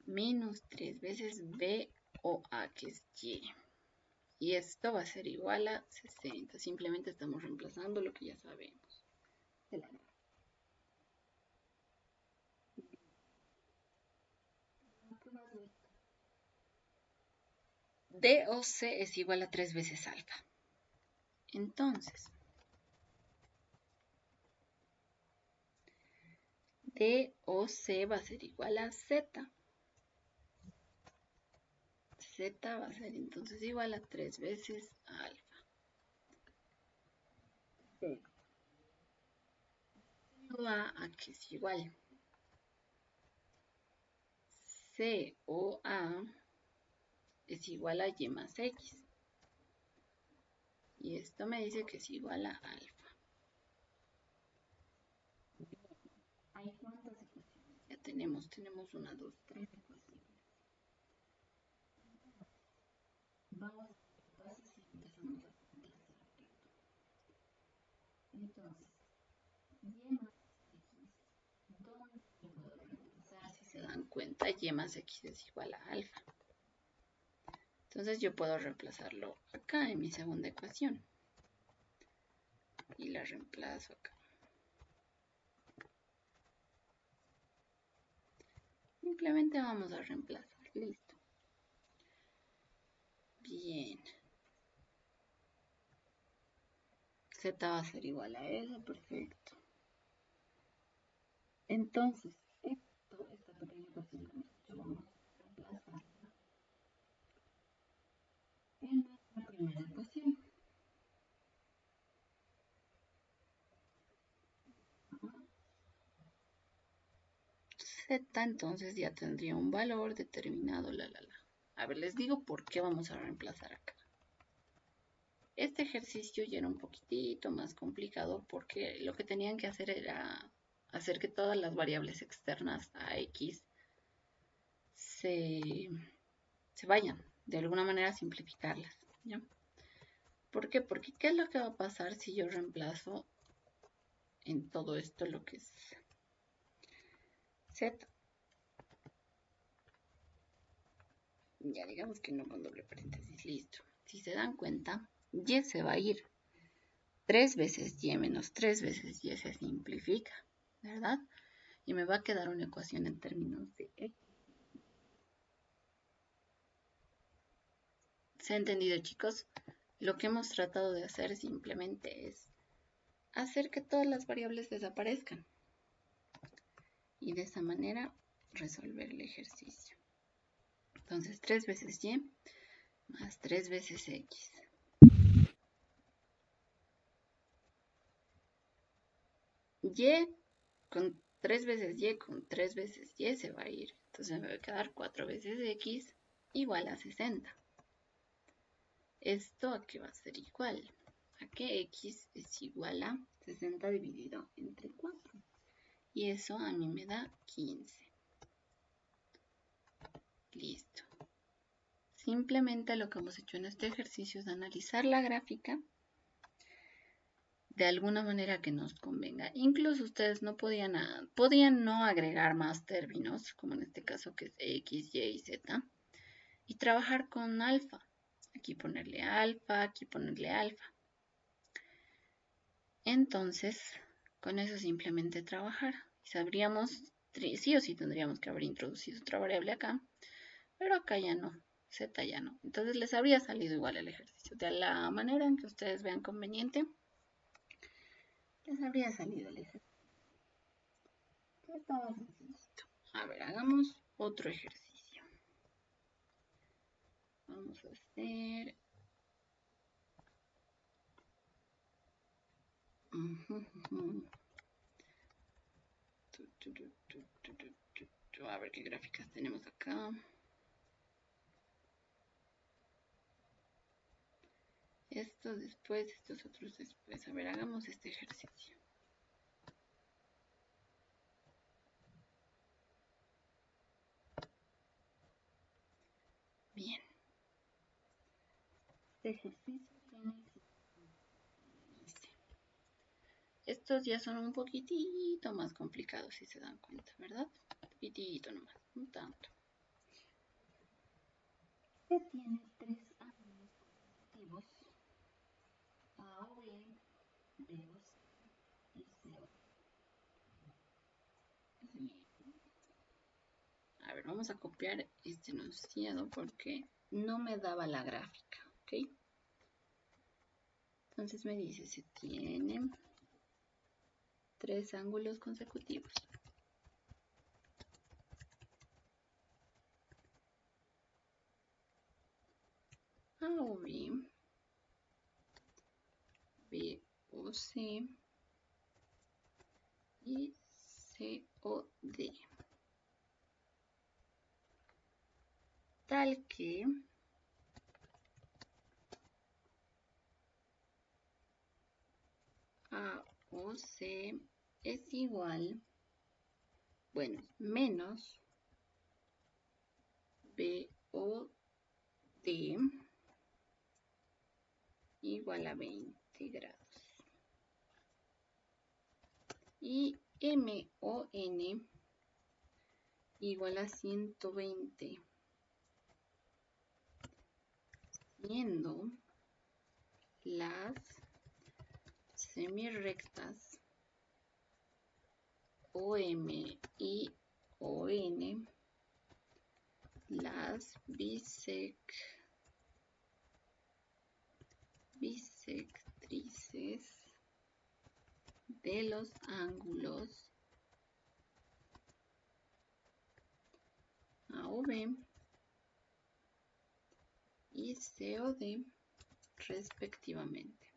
Menos 3 veces B o A, que es Y. Y esto va a ser igual a 60. Simplemente estamos reemplazando lo que ya sabemos. D o C es igual a 3 veces alfa. Entonces, D o C va a ser igual a Z. Z va a ser entonces igual a 3 veces alfa. C o A que es igual. C o A es igual a Y más X. Y esto me dice que es igual a alfa. ¿Hay cuántas ecuaciones? Ya tenemos 1, 2, 3 ecuaciones. Vamos a ver si empezamos a reemplazar. Entonces, Y más X, ¿dónde lo puedo reemplazar? Si se dan cuenta, Y más X es igual a alfa. Entonces yo puedo reemplazarlo acá en mi segunda ecuación. Y la reemplazo acá. Simplemente vamos a reemplazar. Listo. Bien. Z va a ser igual a eso. Perfecto. Entonces, esta pequeña ecuación que hemos hecho, vamos a reemplazarla en nuestra primera ecuación. Z entonces ya tendría un valor determinado, A ver, les digo por qué vamos a reemplazar acá. Este ejercicio ya era un poquitito más complicado porque lo que tenían que hacer era hacer que todas las variables externas a X se vayan, de alguna manera simplificarlas, ¿ya? ¿Por qué? Porque ¿qué es lo que va a pasar si yo reemplazo en todo esto lo que es Z? Ya digamos que no con doble paréntesis, listo. Si se dan cuenta, Y se va a ir. 3 veces Y menos 3 veces Y se simplifica, ¿verdad? Y me va a quedar una ecuación en términos de X. ¿Se ha entendido, chicos? Lo que hemos tratado de hacer simplemente es hacer que todas las variables desaparezcan. Y de esa manera resolver el ejercicio. Entonces 3 veces Y más 3 veces X. Y con 3 veces Y con 3 veces Y se va a ir. Entonces me va a quedar 4 veces X igual a 60. ¿Esto a qué va a ser igual? A que X es igual a 60 dividido entre 4. Y eso a mí me da 15. Listo. Simplemente lo que hemos hecho en este ejercicio es analizar la gráfica de alguna manera que nos convenga. Incluso ustedes no podían no agregar más términos, como en este caso que es X, Y y Z, y trabajar con alfa. Aquí ponerle alfa, aquí ponerle alfa. Entonces, con eso simplemente trabajar. Sabríamos, sí o sí tendríamos que haber introducido otra variable acá, pero acá ya no, Z ya no. Entonces les habría salido igual el ejercicio. De la manera en que ustedes vean conveniente, les habría salido el ejercicio. Está más sencillito. A ver, hagamos otro ejercicio. Vamos a hacer... A ver qué gráficas tenemos acá. estos después, estos otros después. A ver, hagamos este ejercicio. Bien. Este ejercicio tiene... Estos ya son un poquitito más complicados, si se dan cuenta, ¿verdad? Un poquitito nomás, un tanto. Se tiene 3 ángulos consecutivos, A o B, B o C y C o D. A ver, vamos a copiar este enunciado porque no me daba la gráfica, ¿ok? Entonces me dice, se tienen 3 ángulos consecutivos. A o B, B o C y C o D. Tal que A o C es igual, bueno, menos B o D igual a 20 grados. Y M o N igual a 120, siendo las semirrectas OM y ON las bisectrices de los ángulos A o B y C o D respectivamente.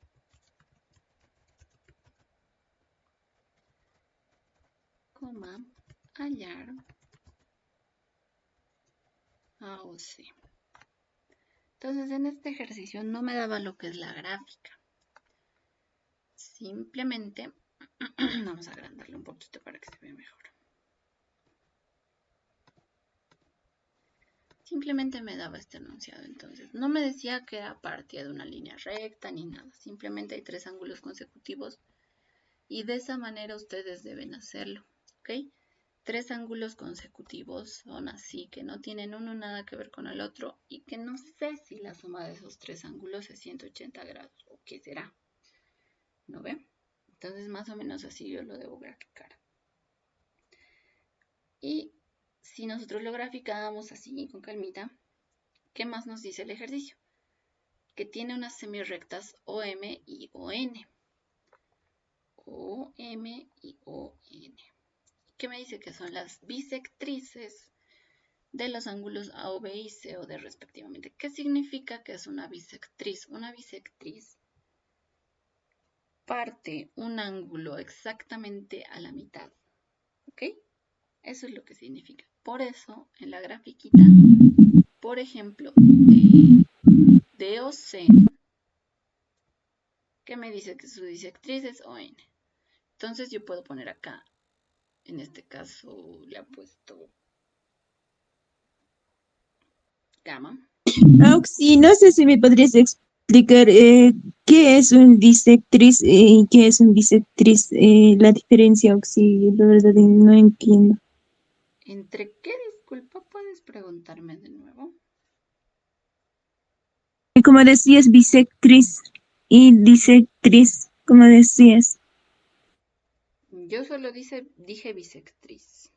Coma, hallar A o C. Entonces en este ejercicio no me daba lo que es la gráfica. Simplemente, vamos a agrandarle un poquito para que se vea mejor. Simplemente me daba este enunciado, entonces no me decía que era partida de una línea recta ni nada. Simplemente hay 3 ángulos consecutivos y de esa manera ustedes deben hacerlo, ¿ok? 3 ángulos consecutivos son así, que no tienen uno nada que ver con el otro y que no sé si la suma de esos 3 ángulos es 180 grados o qué será, ¿no ven? Entonces más o menos así yo lo debo graficar. Y si nosotros lo graficamos así con calmita, ¿qué más nos dice el ejercicio? Que tiene unas semirrectas OM y ON. OM y ON. ¿Qué me dice? Que son las bisectrices de los ángulos AOB y COD respectivamente. ¿Qué significa que es una bisectriz? Una bisectriz parte un ángulo exactamente a la mitad. ¿Ok? Eso es lo que significa. Por eso, en la grafiquita, por ejemplo, de OC, que me dice que su bisectriz es ON. Entonces yo puedo poner acá, en este caso le ha puesto gamma. Auxi, no sé si me podrías explicar qué es un bisectriz y qué es un bisectriz, la diferencia, Auxi, la verdad no entiendo. ¿Entre qué? Disculpa, ¿puedes preguntarme de nuevo? Como decías, bisectriz y disectriz, como decías. Yo solo dije bisectriz.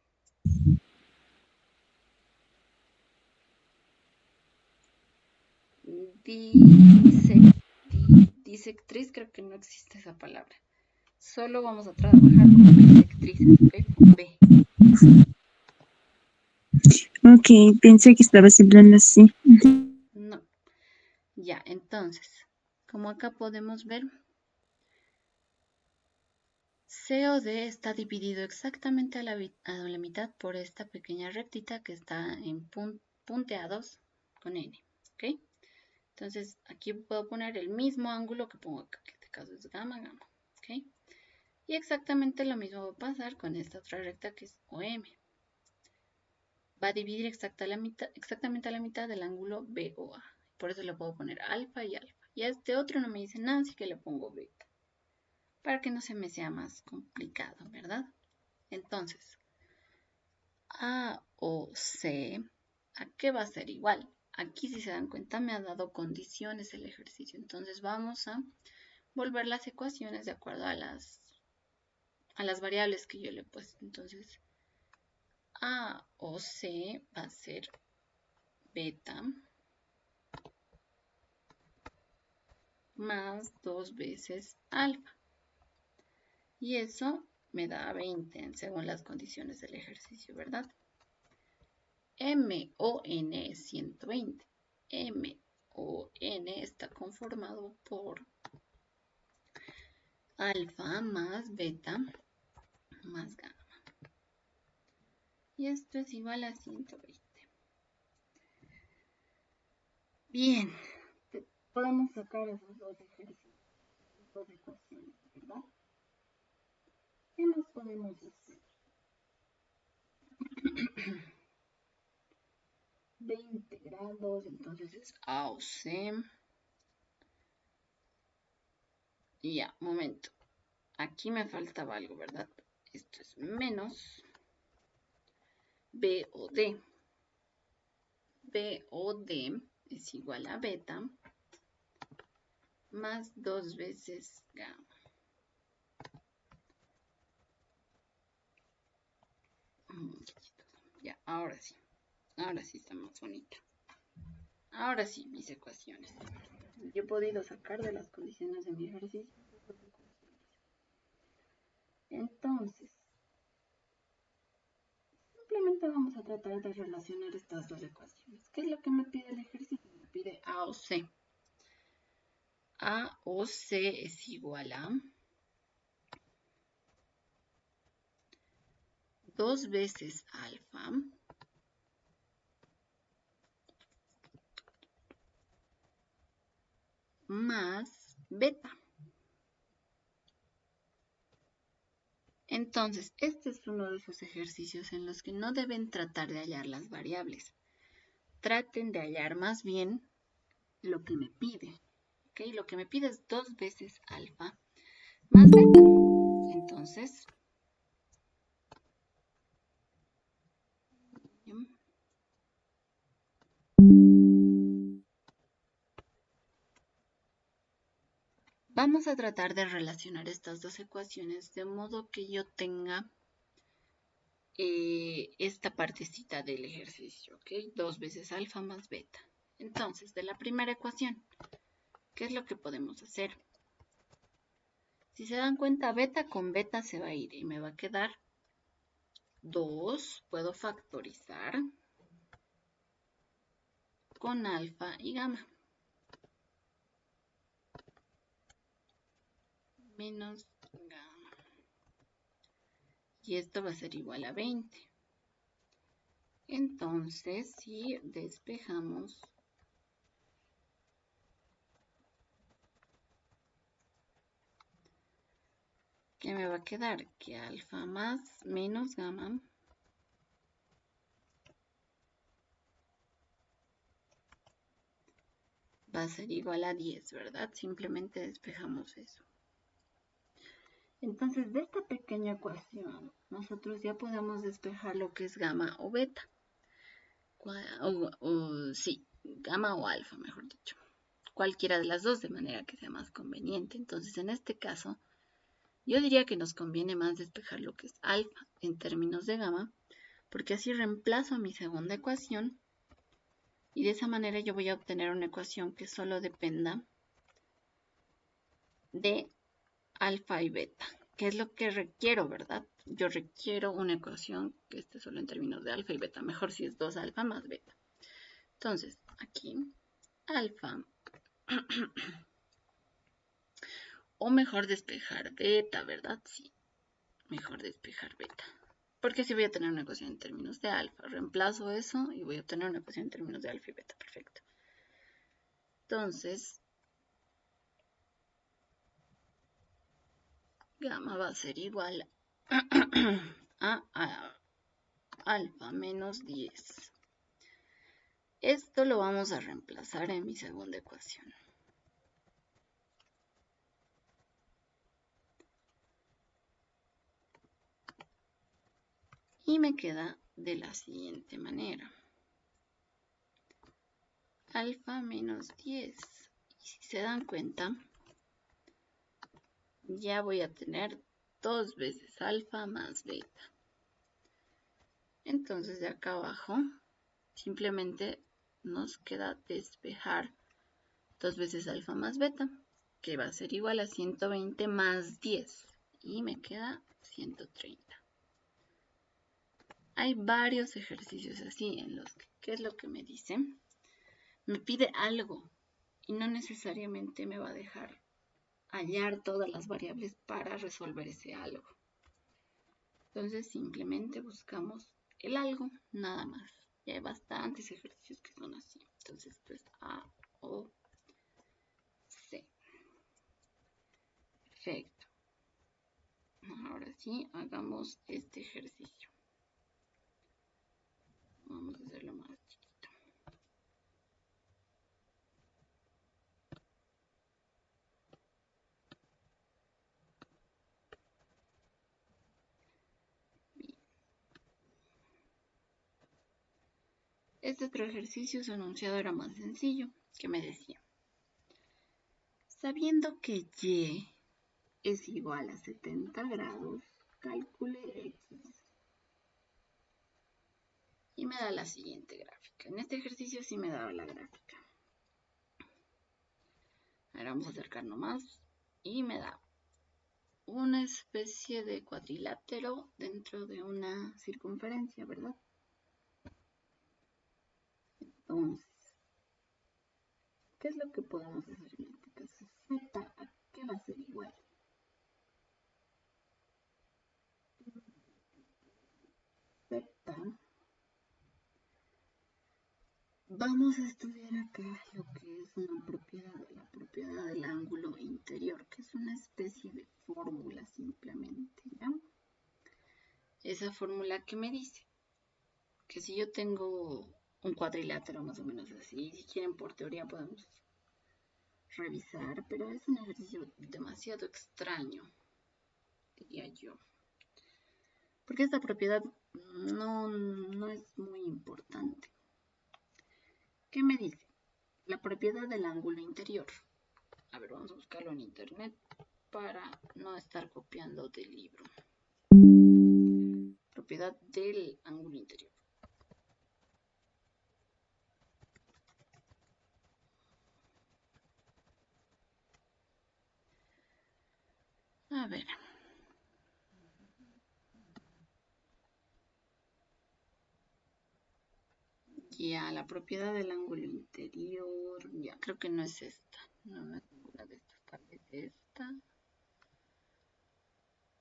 Disectriz, creo que no existe esa palabra. Solo vamos a trabajar con bisectrices, ¿ok? Con B. Ok, pensé que estabas hablando así. No. Ya, entonces, como acá podemos ver, COD está dividido exactamente a la mitad por esta pequeña rectita que está en punteados con N, ¿ok? Entonces, aquí puedo poner el mismo ángulo que pongo acá, que en este caso es gamma, gamma. ¿Ok? Y exactamente lo mismo va a pasar con esta otra recta que es OM. Va a dividir exactamente a la mitad del ángulo BOA. Por eso le puedo poner alfa y alfa. Y a este otro no me dice nada, así que le pongo beta. Para que no se me sea más complicado, ¿verdad? Entonces, A o C, ¿a qué va a ser igual? Aquí, si se dan cuenta, me ha dado condiciones el ejercicio. Entonces, vamos a volver las ecuaciones de acuerdo a las variables que yo le he puesto. Entonces, A o C va a ser beta más 2 veces alfa. Y eso me da 20 según las condiciones del ejercicio, ¿verdad? MON es 120. MON está conformado por alfa más beta más gamma. Y esto es igual a 120. Bien, podemos sacar esos dos ejercicios, esas dos ecuaciones, ¿verdad? ¿Qué más podemos hacer? 20 grados, entonces es A o C. Y ya, momento. Aquí me faltaba algo, ¿verdad? Esto es menos B o D. B o D es igual a beta más 2 veces gamma. Ya, ahora sí. Ahora sí está más bonito. Ahora sí, mis ecuaciones. Yo he podido sacar de las condiciones de mi ejercicio. Entonces, simplemente vamos a tratar de relacionar estas dos ecuaciones. ¿Qué es lo que me pide el ejercicio? Me pide A o C. A o C es igual a 2 veces alfa más beta. Entonces, este es uno de esos ejercicios en los que no deben tratar de hallar las variables. Traten de hallar más bien lo que me pide. ¿Ok? Lo que me pide es 2 veces alfa más beta. Entonces, vamos a tratar de relacionar estas dos ecuaciones de modo que yo tenga esta partecita del ejercicio, ¿ok? 2 veces alfa más beta. Entonces, de la primera ecuación, ¿qué es lo que podemos hacer? Si se dan cuenta, beta con beta se va a ir y me va a quedar 2, puedo factorizar con alfa y gamma. Menos gamma. Y esto va a ser igual a 20. Entonces, si despejamos, ¿qué me va a quedar? Que alfa más menos gamma va a ser igual a 10, ¿verdad? Simplemente despejamos eso. Entonces, de esta pequeña ecuación, nosotros ya podemos despejar lo que es gamma o beta. Sí, gamma o alfa, mejor dicho. Cualquiera de las dos, de manera que sea más conveniente. Entonces, en este caso, yo diría que nos conviene más despejar lo que es alfa en términos de gamma, porque así reemplazo mi segunda ecuación y de esa manera yo voy a obtener una ecuación que solo dependa de alfa y beta, que es lo que requiero, ¿verdad? Yo requiero una ecuación que esté solo en términos de alfa y beta, mejor si es 2 alfa más beta. Entonces, aquí, alfa, o mejor despejar beta, ¿verdad? Sí, mejor despejar beta. Porque si voy a tener una ecuación en términos de alfa, reemplazo eso y voy a obtener una ecuación en términos de alfa y beta, perfecto. Entonces, gamma va a ser igual a alfa menos 10. Esto lo vamos a reemplazar en mi segunda ecuación. Y me queda de la siguiente manera. Alfa menos 10. Y si se dan cuenta, ya voy a tener 2 veces alfa más beta. Entonces de acá abajo simplemente nos queda despejar 2 veces alfa más beta, que va a ser igual a 120 más 10. Y me queda 130. Hay varios ejercicios así en los que, ¿qué es lo que me dice? Me pide algo y no necesariamente me va a dejar hallar todas las variables para resolver ese algo. Entonces simplemente buscamos el algo, nada más. Y hay bastantes ejercicios que son así. Entonces esto es A, O, C. Perfecto. Ahora sí, hagamos este ejercicio. Vamos a hacerlo más chiquito. Bien. Este otro ejercicio, su enunciado era más sencillo, que me decía: sabiendo que Y es igual a 70 grados, calcule X. Y me da la siguiente gráfica. En este ejercicio sí me daba la gráfica. Ahora vamos a acercarnos más y me da una especie de cuadrilátero dentro de una circunferencia, ¿verdad? Entonces, ¿qué es lo que podemos hacer en este caso? Z, ¿a qué va a ser igual? Z. Vamos a estudiar acá lo que es una propiedad, la propiedad del ángulo interior, que es una especie de fórmula simplemente, ¿ya? Esa fórmula que me dice que si yo tengo un cuadrilátero más o menos así, si quieren por teoría podemos revisar, pero es un ejercicio demasiado extraño, diría yo. Porque esta propiedad no es muy importante. ¿Qué me dice? La propiedad del ángulo interior. A ver, vamos a buscarlo en internet para no estar copiando del libro. Propiedad del ángulo interior. A ver. Ya, la propiedad del ángulo interior. Ya, creo que no es esta. No es ninguna de estas. Tal vez esta.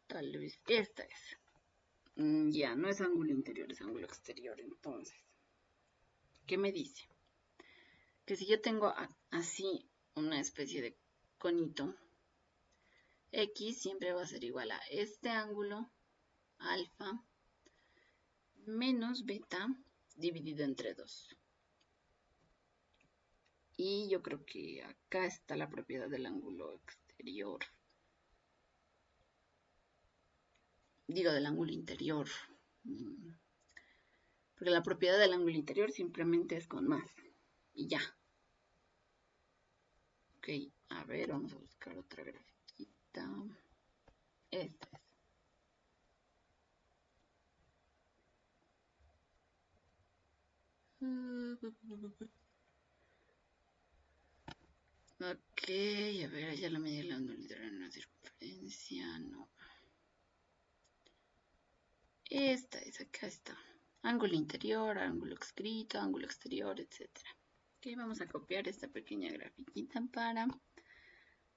Tal vez esta es. Ya, no es ángulo interior, es ángulo exterior. Entonces, ¿qué me dice? Que si yo tengo así una especie de conito, X siempre va a ser igual a este ángulo, alfa, menos beta, dividido entre 2. Y yo creo que acá está la propiedad del ángulo exterior. Digo, del ángulo interior. Porque la propiedad del ángulo interior simplemente es con más. Y ya. Ok, a ver, vamos a buscar otra grafiquita. Esta es. Ok, a ver, ya la medida del ángulo interior en una circunferencia. No. Esta es, acá está. Ángulo interior, ángulo escrito, ángulo exterior, etc. Ok, vamos a copiar esta pequeña grafiquita para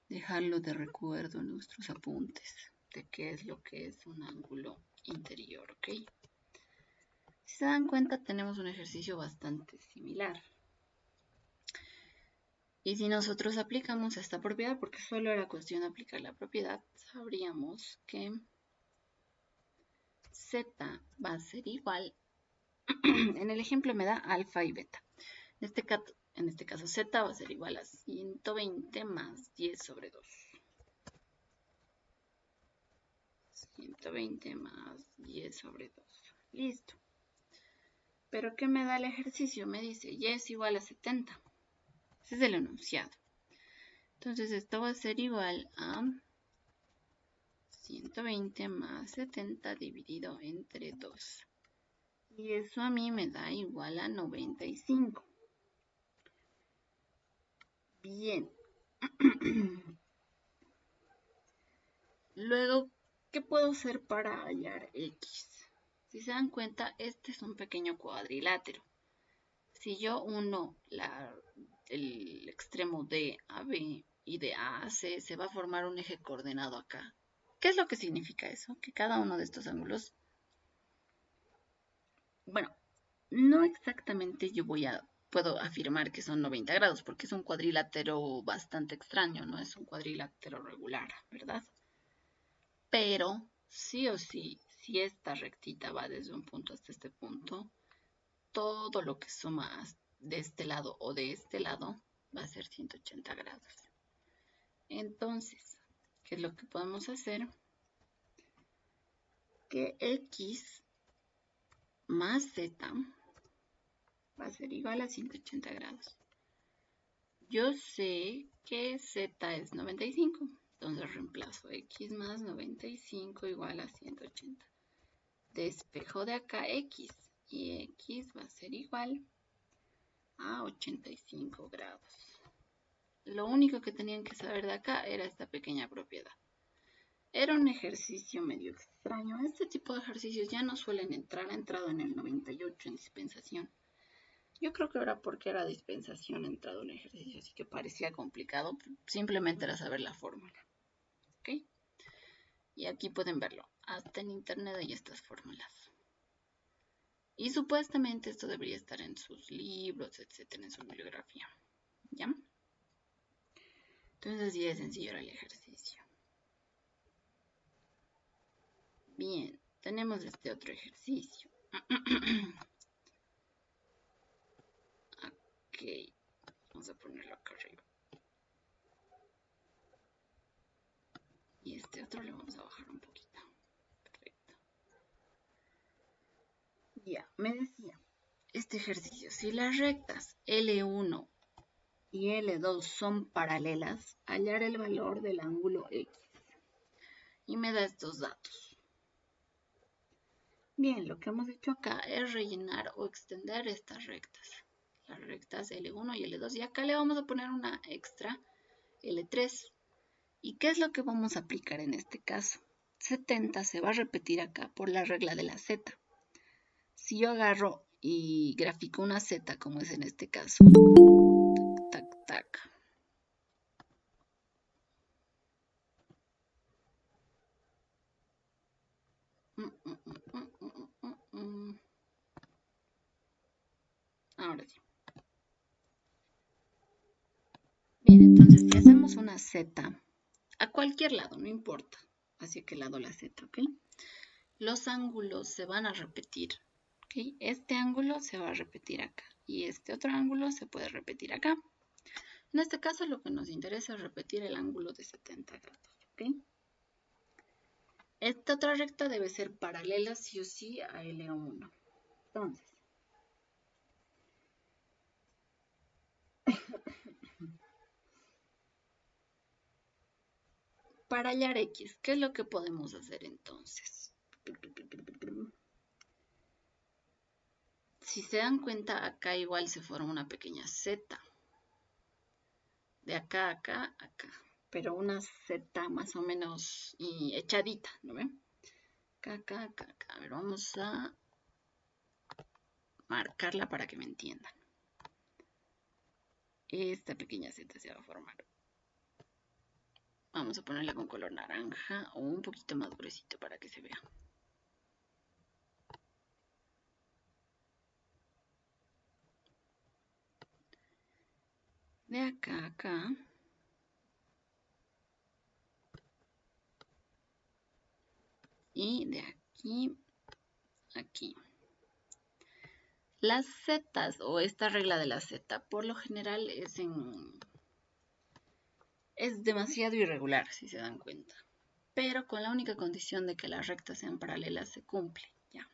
dejarlo de recuerdo en nuestros apuntes de qué es lo que es un ángulo interior, ¿ok? Si se dan cuenta, tenemos un ejercicio bastante similar. Y si nosotros aplicamos esta propiedad, porque solo era cuestión de aplicar la propiedad, sabríamos que z va a ser igual, en el ejemplo me da alfa y beta. En este caso z va a ser igual a 120 más 10 sobre 2. 120 más 10 sobre 2. Listo. ¿Pero qué me da el ejercicio? Me dice y es igual a 70. Ese es el enunciado. Entonces esto va a ser igual a 120 más 70 dividido entre 2. Y eso a mí me da igual a 95. Bien. Luego, ¿qué puedo hacer para hallar x? Si se dan cuenta, este es un pequeño cuadrilátero. Si yo uno el extremo de AB y de A a C, se va a formar un eje coordenado acá. ¿Qué es lo que significa eso? Que cada uno de estos ángulos, bueno, no exactamente puedo afirmar que son 90 grados, porque es un cuadrilátero bastante extraño, no es un cuadrilátero regular, ¿verdad? Pero sí o sí, si esta rectita va desde un punto hasta este punto, todo lo que suma de este lado o de este lado va a ser 180 grados. Entonces, ¿qué es lo que podemos hacer? Que x más z va a ser igual a 180 grados. Yo sé que z es 95, entonces reemplazo x más 95 igual a 180. Despejo de acá x y x va a ser igual a 85 grados. Lo único que tenían que saber de acá era esta pequeña propiedad. Era un ejercicio medio extraño. Este tipo de ejercicios ya no suelen entrar. Ha entrado en el 98 en dispensación. Yo creo que era porque era dispensación entrado en ejercicio, así que parecía complicado. Simplemente era saber la fórmula. ¿Ok? Y aquí pueden verlo. Hasta en internet hay estas fórmulas. Y supuestamente esto debería estar en sus libros, etcétera, en su bibliografía. ¿Ya? Entonces así de sencillo era el ejercicio. Bien, tenemos este otro ejercicio. Ok, vamos a ponerlo acá arriba. Y este otro le vamos a bajar un poquito. Perfecto. Ya, me decía, este ejercicio, si las rectas L1 y L2 son paralelas, hallar el valor del ángulo X. Y me da estos datos. Bien, lo que hemos hecho acá es rellenar o extender estas rectas. Las rectas L1 y L2. Y acá le vamos a poner una extra L3. ¿Y qué es lo que vamos a aplicar en este caso? 70 se va a repetir acá por la regla de la Z. Si yo agarro y grafico una Z, como es en este caso, tac, tac, tac. Ahora sí. Bien, entonces si hacemos una Z, a cualquier lado, no importa hacia qué lado la Z, ¿ok? Los ángulos se van a repetir, ¿ok? Este ángulo se va a repetir acá y este otro ángulo se puede repetir acá. En este caso lo que nos interesa es repetir el ángulo de 70 grados, ¿ok? Esta otra recta debe ser paralela sí o sí a L1. Entonces, para hallar X, ¿qué es lo que podemos hacer entonces? Si se dan cuenta, acá igual se forma una pequeña Z. De acá, acá, acá. Pero una Z más o menos echadita, ¿no ven? Acá, acá, acá, acá. A ver, vamos a marcarla para que me entiendan. Esta pequeña Z se va a formar. Vamos a ponerla con color naranja o un poquito más gruesito para que se vea. de acá a acá. Y de aquí a aquí. Las zetas o esta regla de la zeta por lo general es demasiado irregular si se dan cuenta. Pero con la única condición de que las rectas sean paralelas se cumple, ¿ya?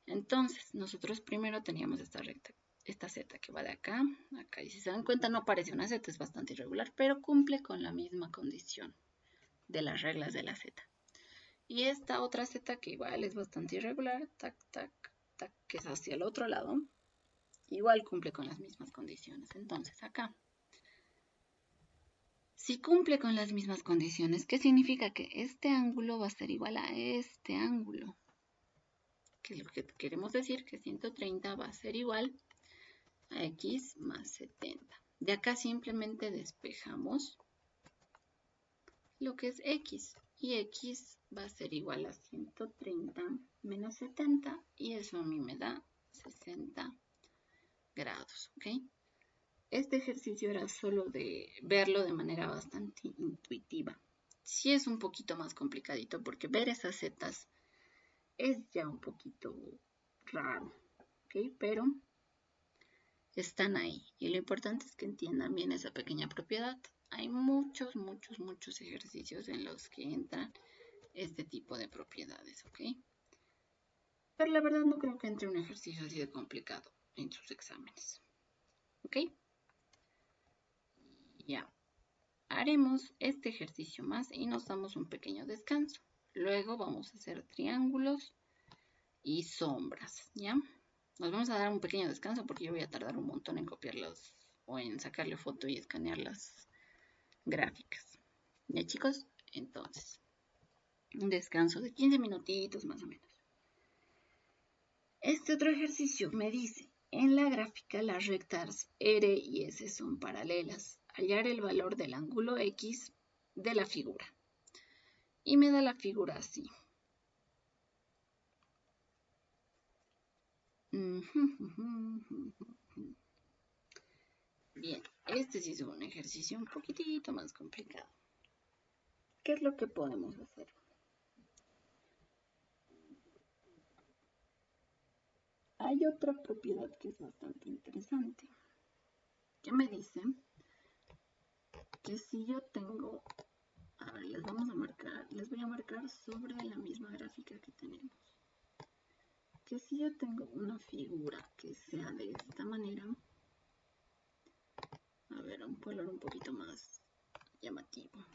Entonces, nosotros primero teníamos esta recta, esta z que va de acá a acá. Y si se dan cuenta no parece una z, es bastante irregular, pero cumple con la misma condición de las reglas de la z. Y esta otra z que igual es bastante irregular, tac, tac, tac, que es hacia el otro lado, igual cumple con las mismas condiciones. Entonces, acá. Si cumple con las mismas condiciones, ¿qué significa? Que este ángulo va a ser igual a este ángulo. Que es lo que queremos decir, que 130 va a ser igual a x más 70. De acá simplemente despejamos lo que es x. Y x va a ser igual a 130 menos 70. Y eso a mí me da 60 grados, ¿ok? Este ejercicio era solo de verlo de manera bastante intuitiva. Sí es un poquito más complicadito porque ver esas zetas es ya un poquito raro, ¿ok? Pero están ahí y lo importante es que entiendan bien esa pequeña propiedad. Hay muchos ejercicios en los que entran este tipo de propiedades, ¿ok? Pero la verdad no creo que entre un ejercicio así de complicado en sus exámenes, ¿ok? Ya. Haremos este ejercicio más y nos damos un pequeño descanso. Luego vamos a hacer triángulos y sombras, ¿ya? Nos vamos a dar un pequeño descanso porque yo voy a tardar un montón en copiarlas o en sacarle foto y escanear las gráficas. ¿Ya, chicos? Entonces, un descanso de 15 minutitos más o menos. Este otro ejercicio me dice, en la gráfica las rectas R y S son paralelas. Hallar el valor del ángulo X de la figura. Y me da la figura así. Bien, este sí es un ejercicio un poquitito más complicado. ¿Qué es lo que podemos hacer? Hay otra propiedad que es bastante interesante. Que me dice que si yo tengo... A ver, les voy a marcar sobre la misma gráfica que tenemos. Que si yo tengo una figura que sea de esta manera, a ver, un color un poquito más llamativo.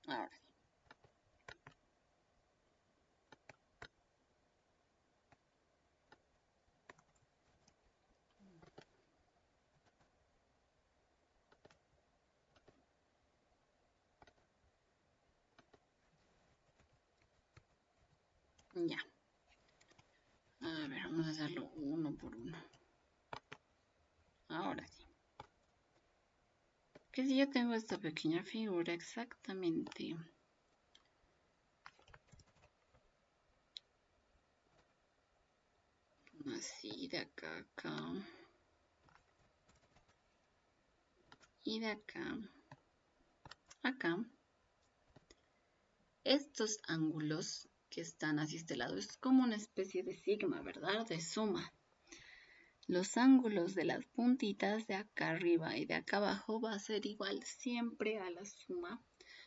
Ahora sí. Ya. A ver, vamos a hacerlo uno por uno. Ahora sí. Que si yo tengo esta pequeña figura exactamente así, de acá a acá y de acá a acá, estos ángulos que están hacia este lado es como una especie de sigma, ¿verdad? De suma. Los ángulos de las puntitas de acá arriba y de acá abajo va a ser igual siempre a la suma.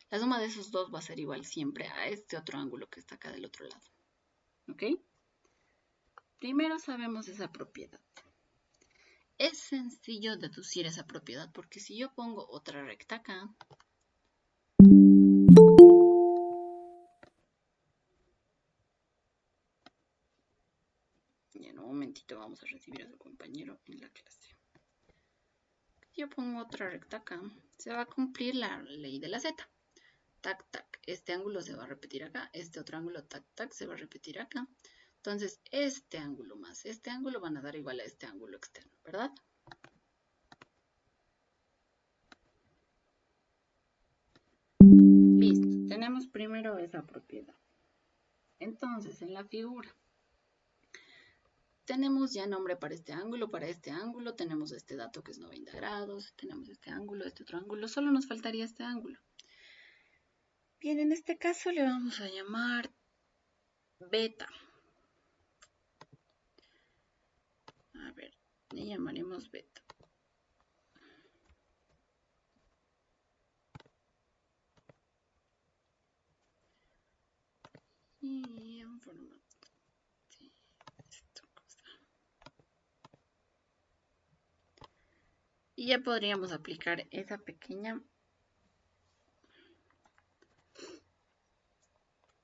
La suma de esos dos va a ser igual siempre a este otro ángulo que está acá del otro lado. ¿Ok? Primero sabemos esa propiedad. Es sencillo deducir esa propiedad porque si yo pongo otra recta acá, y en un momentito vamos a recibir a su compañero en la clase. Si yo pongo otra recta acá, se va a cumplir la ley de la z. Tac, tac, este ángulo se va a repetir acá, este otro ángulo, tac, tac, se va a repetir acá. Entonces, este ángulo más este ángulo van a dar igual a este ángulo externo, ¿verdad? primero esa propiedad. Entonces, en la figura tenemos ya nombre para este ángulo, tenemos este dato que es 90 grados, tenemos este ángulo, este otro ángulo, solo nos faltaría este ángulo. Bien, en este caso le vamos a llamar beta. A ver, le llamaremos beta. Y en forma de esta cosa. Y ya podríamos aplicar esa pequeña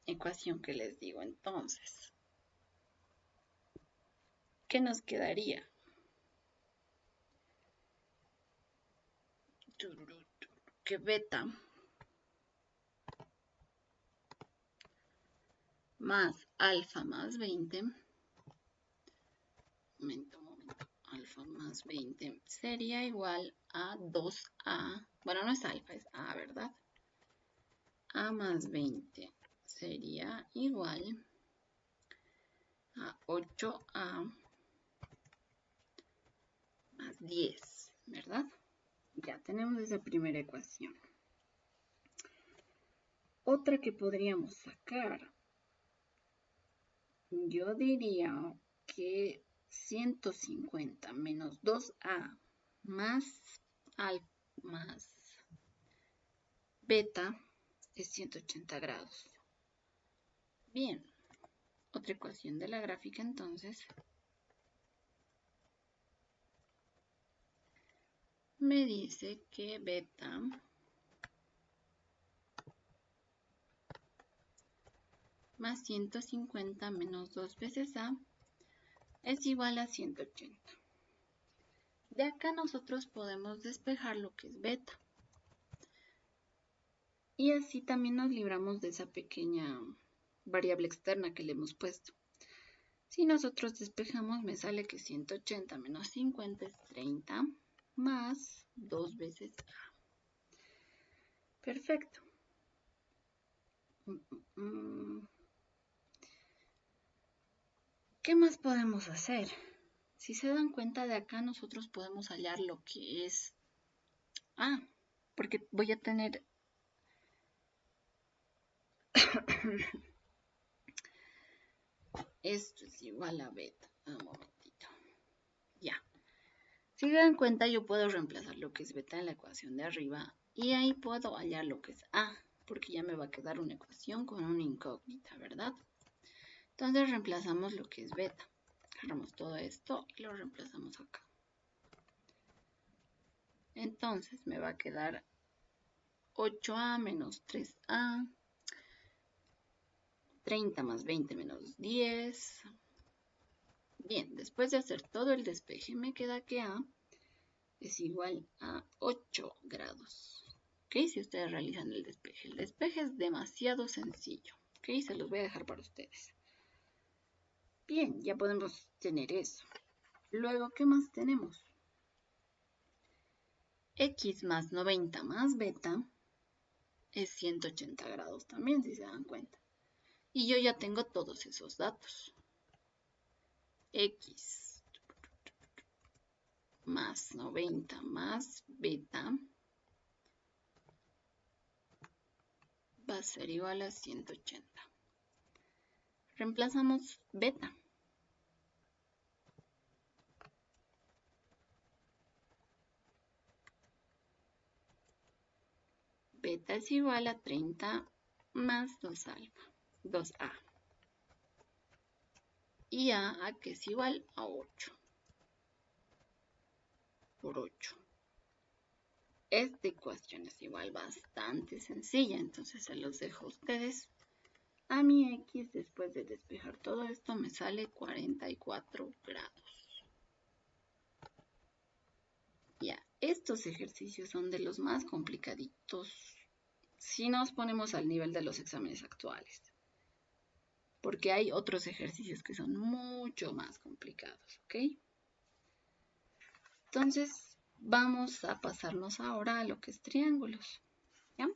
ecuación que les digo. Entonces, ¿qué nos quedaría? Que beta más alfa más 20, momento, alfa más 20 sería igual a 2a, bueno, no es alfa, es a, ¿verdad? A más 20 sería igual a 8a más 10, ¿verdad? Ya tenemos esa primera ecuación. Otra que podríamos sacar, yo diría que 150 menos 2a más beta es 180 grados. Bien, otra ecuación de la gráfica entonces me dice que beta más 150 menos 2 veces a es igual a 180. De acá nosotros podemos despejar lo que es beta. Y así también nos libramos de esa pequeña variable externa que le hemos puesto. Si nosotros despejamos, me sale que 180 menos 50 es 30 más 2 veces a. Perfecto. ¿Qué más podemos hacer? Si se dan cuenta, de acá nosotros podemos hallar lo que es A, porque voy a tener esto es igual a beta. Un momentito. Ya. Si se dan cuenta, yo puedo reemplazar lo que es beta en la ecuación de arriba y ahí puedo hallar lo que es A, porque ya me va a quedar una ecuación con una incógnita, ¿verdad? Entonces reemplazamos lo que es beta. Agarramos todo esto y lo reemplazamos acá. Entonces me va a quedar 8a menos 3a, 30 más 20 menos 10. Bien, después de hacer todo el despeje, me queda que a es igual a 8 grados. ¿Ok? Si ustedes realizan el despeje. El despeje es demasiado sencillo. ¿Ok? Se los voy a dejar para ustedes. Bien, ya podemos tener eso. Luego, ¿qué más tenemos? X más 90 más beta es 180 grados también, si se dan cuenta. Y yo ya tengo todos esos datos. X más 90 más beta va a ser igual a 180. Reemplazamos beta. Beta es igual a 30 más 2 alfa, 2a. Y a que es igual a 8 por 8. Esta ecuación es igual bastante sencilla, entonces se los dejo a ustedes. A mi X, después de despejar todo esto, me sale 44 grados. Ya, estos ejercicios son de los más complicaditos si nos ponemos al nivel de los exámenes actuales. Porque hay otros ejercicios que son mucho más complicados, ¿ok? Entonces, vamos a pasarnos ahora a lo que es triángulos, ¿ya?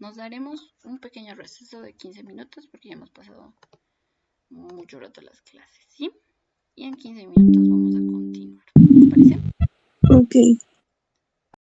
Nos daremos un pequeño receso de 15 minutos porque ya hemos pasado mucho rato las clases, ¿sí? Y en 15 minutos vamos a continuar. ¿Les parece? Ok.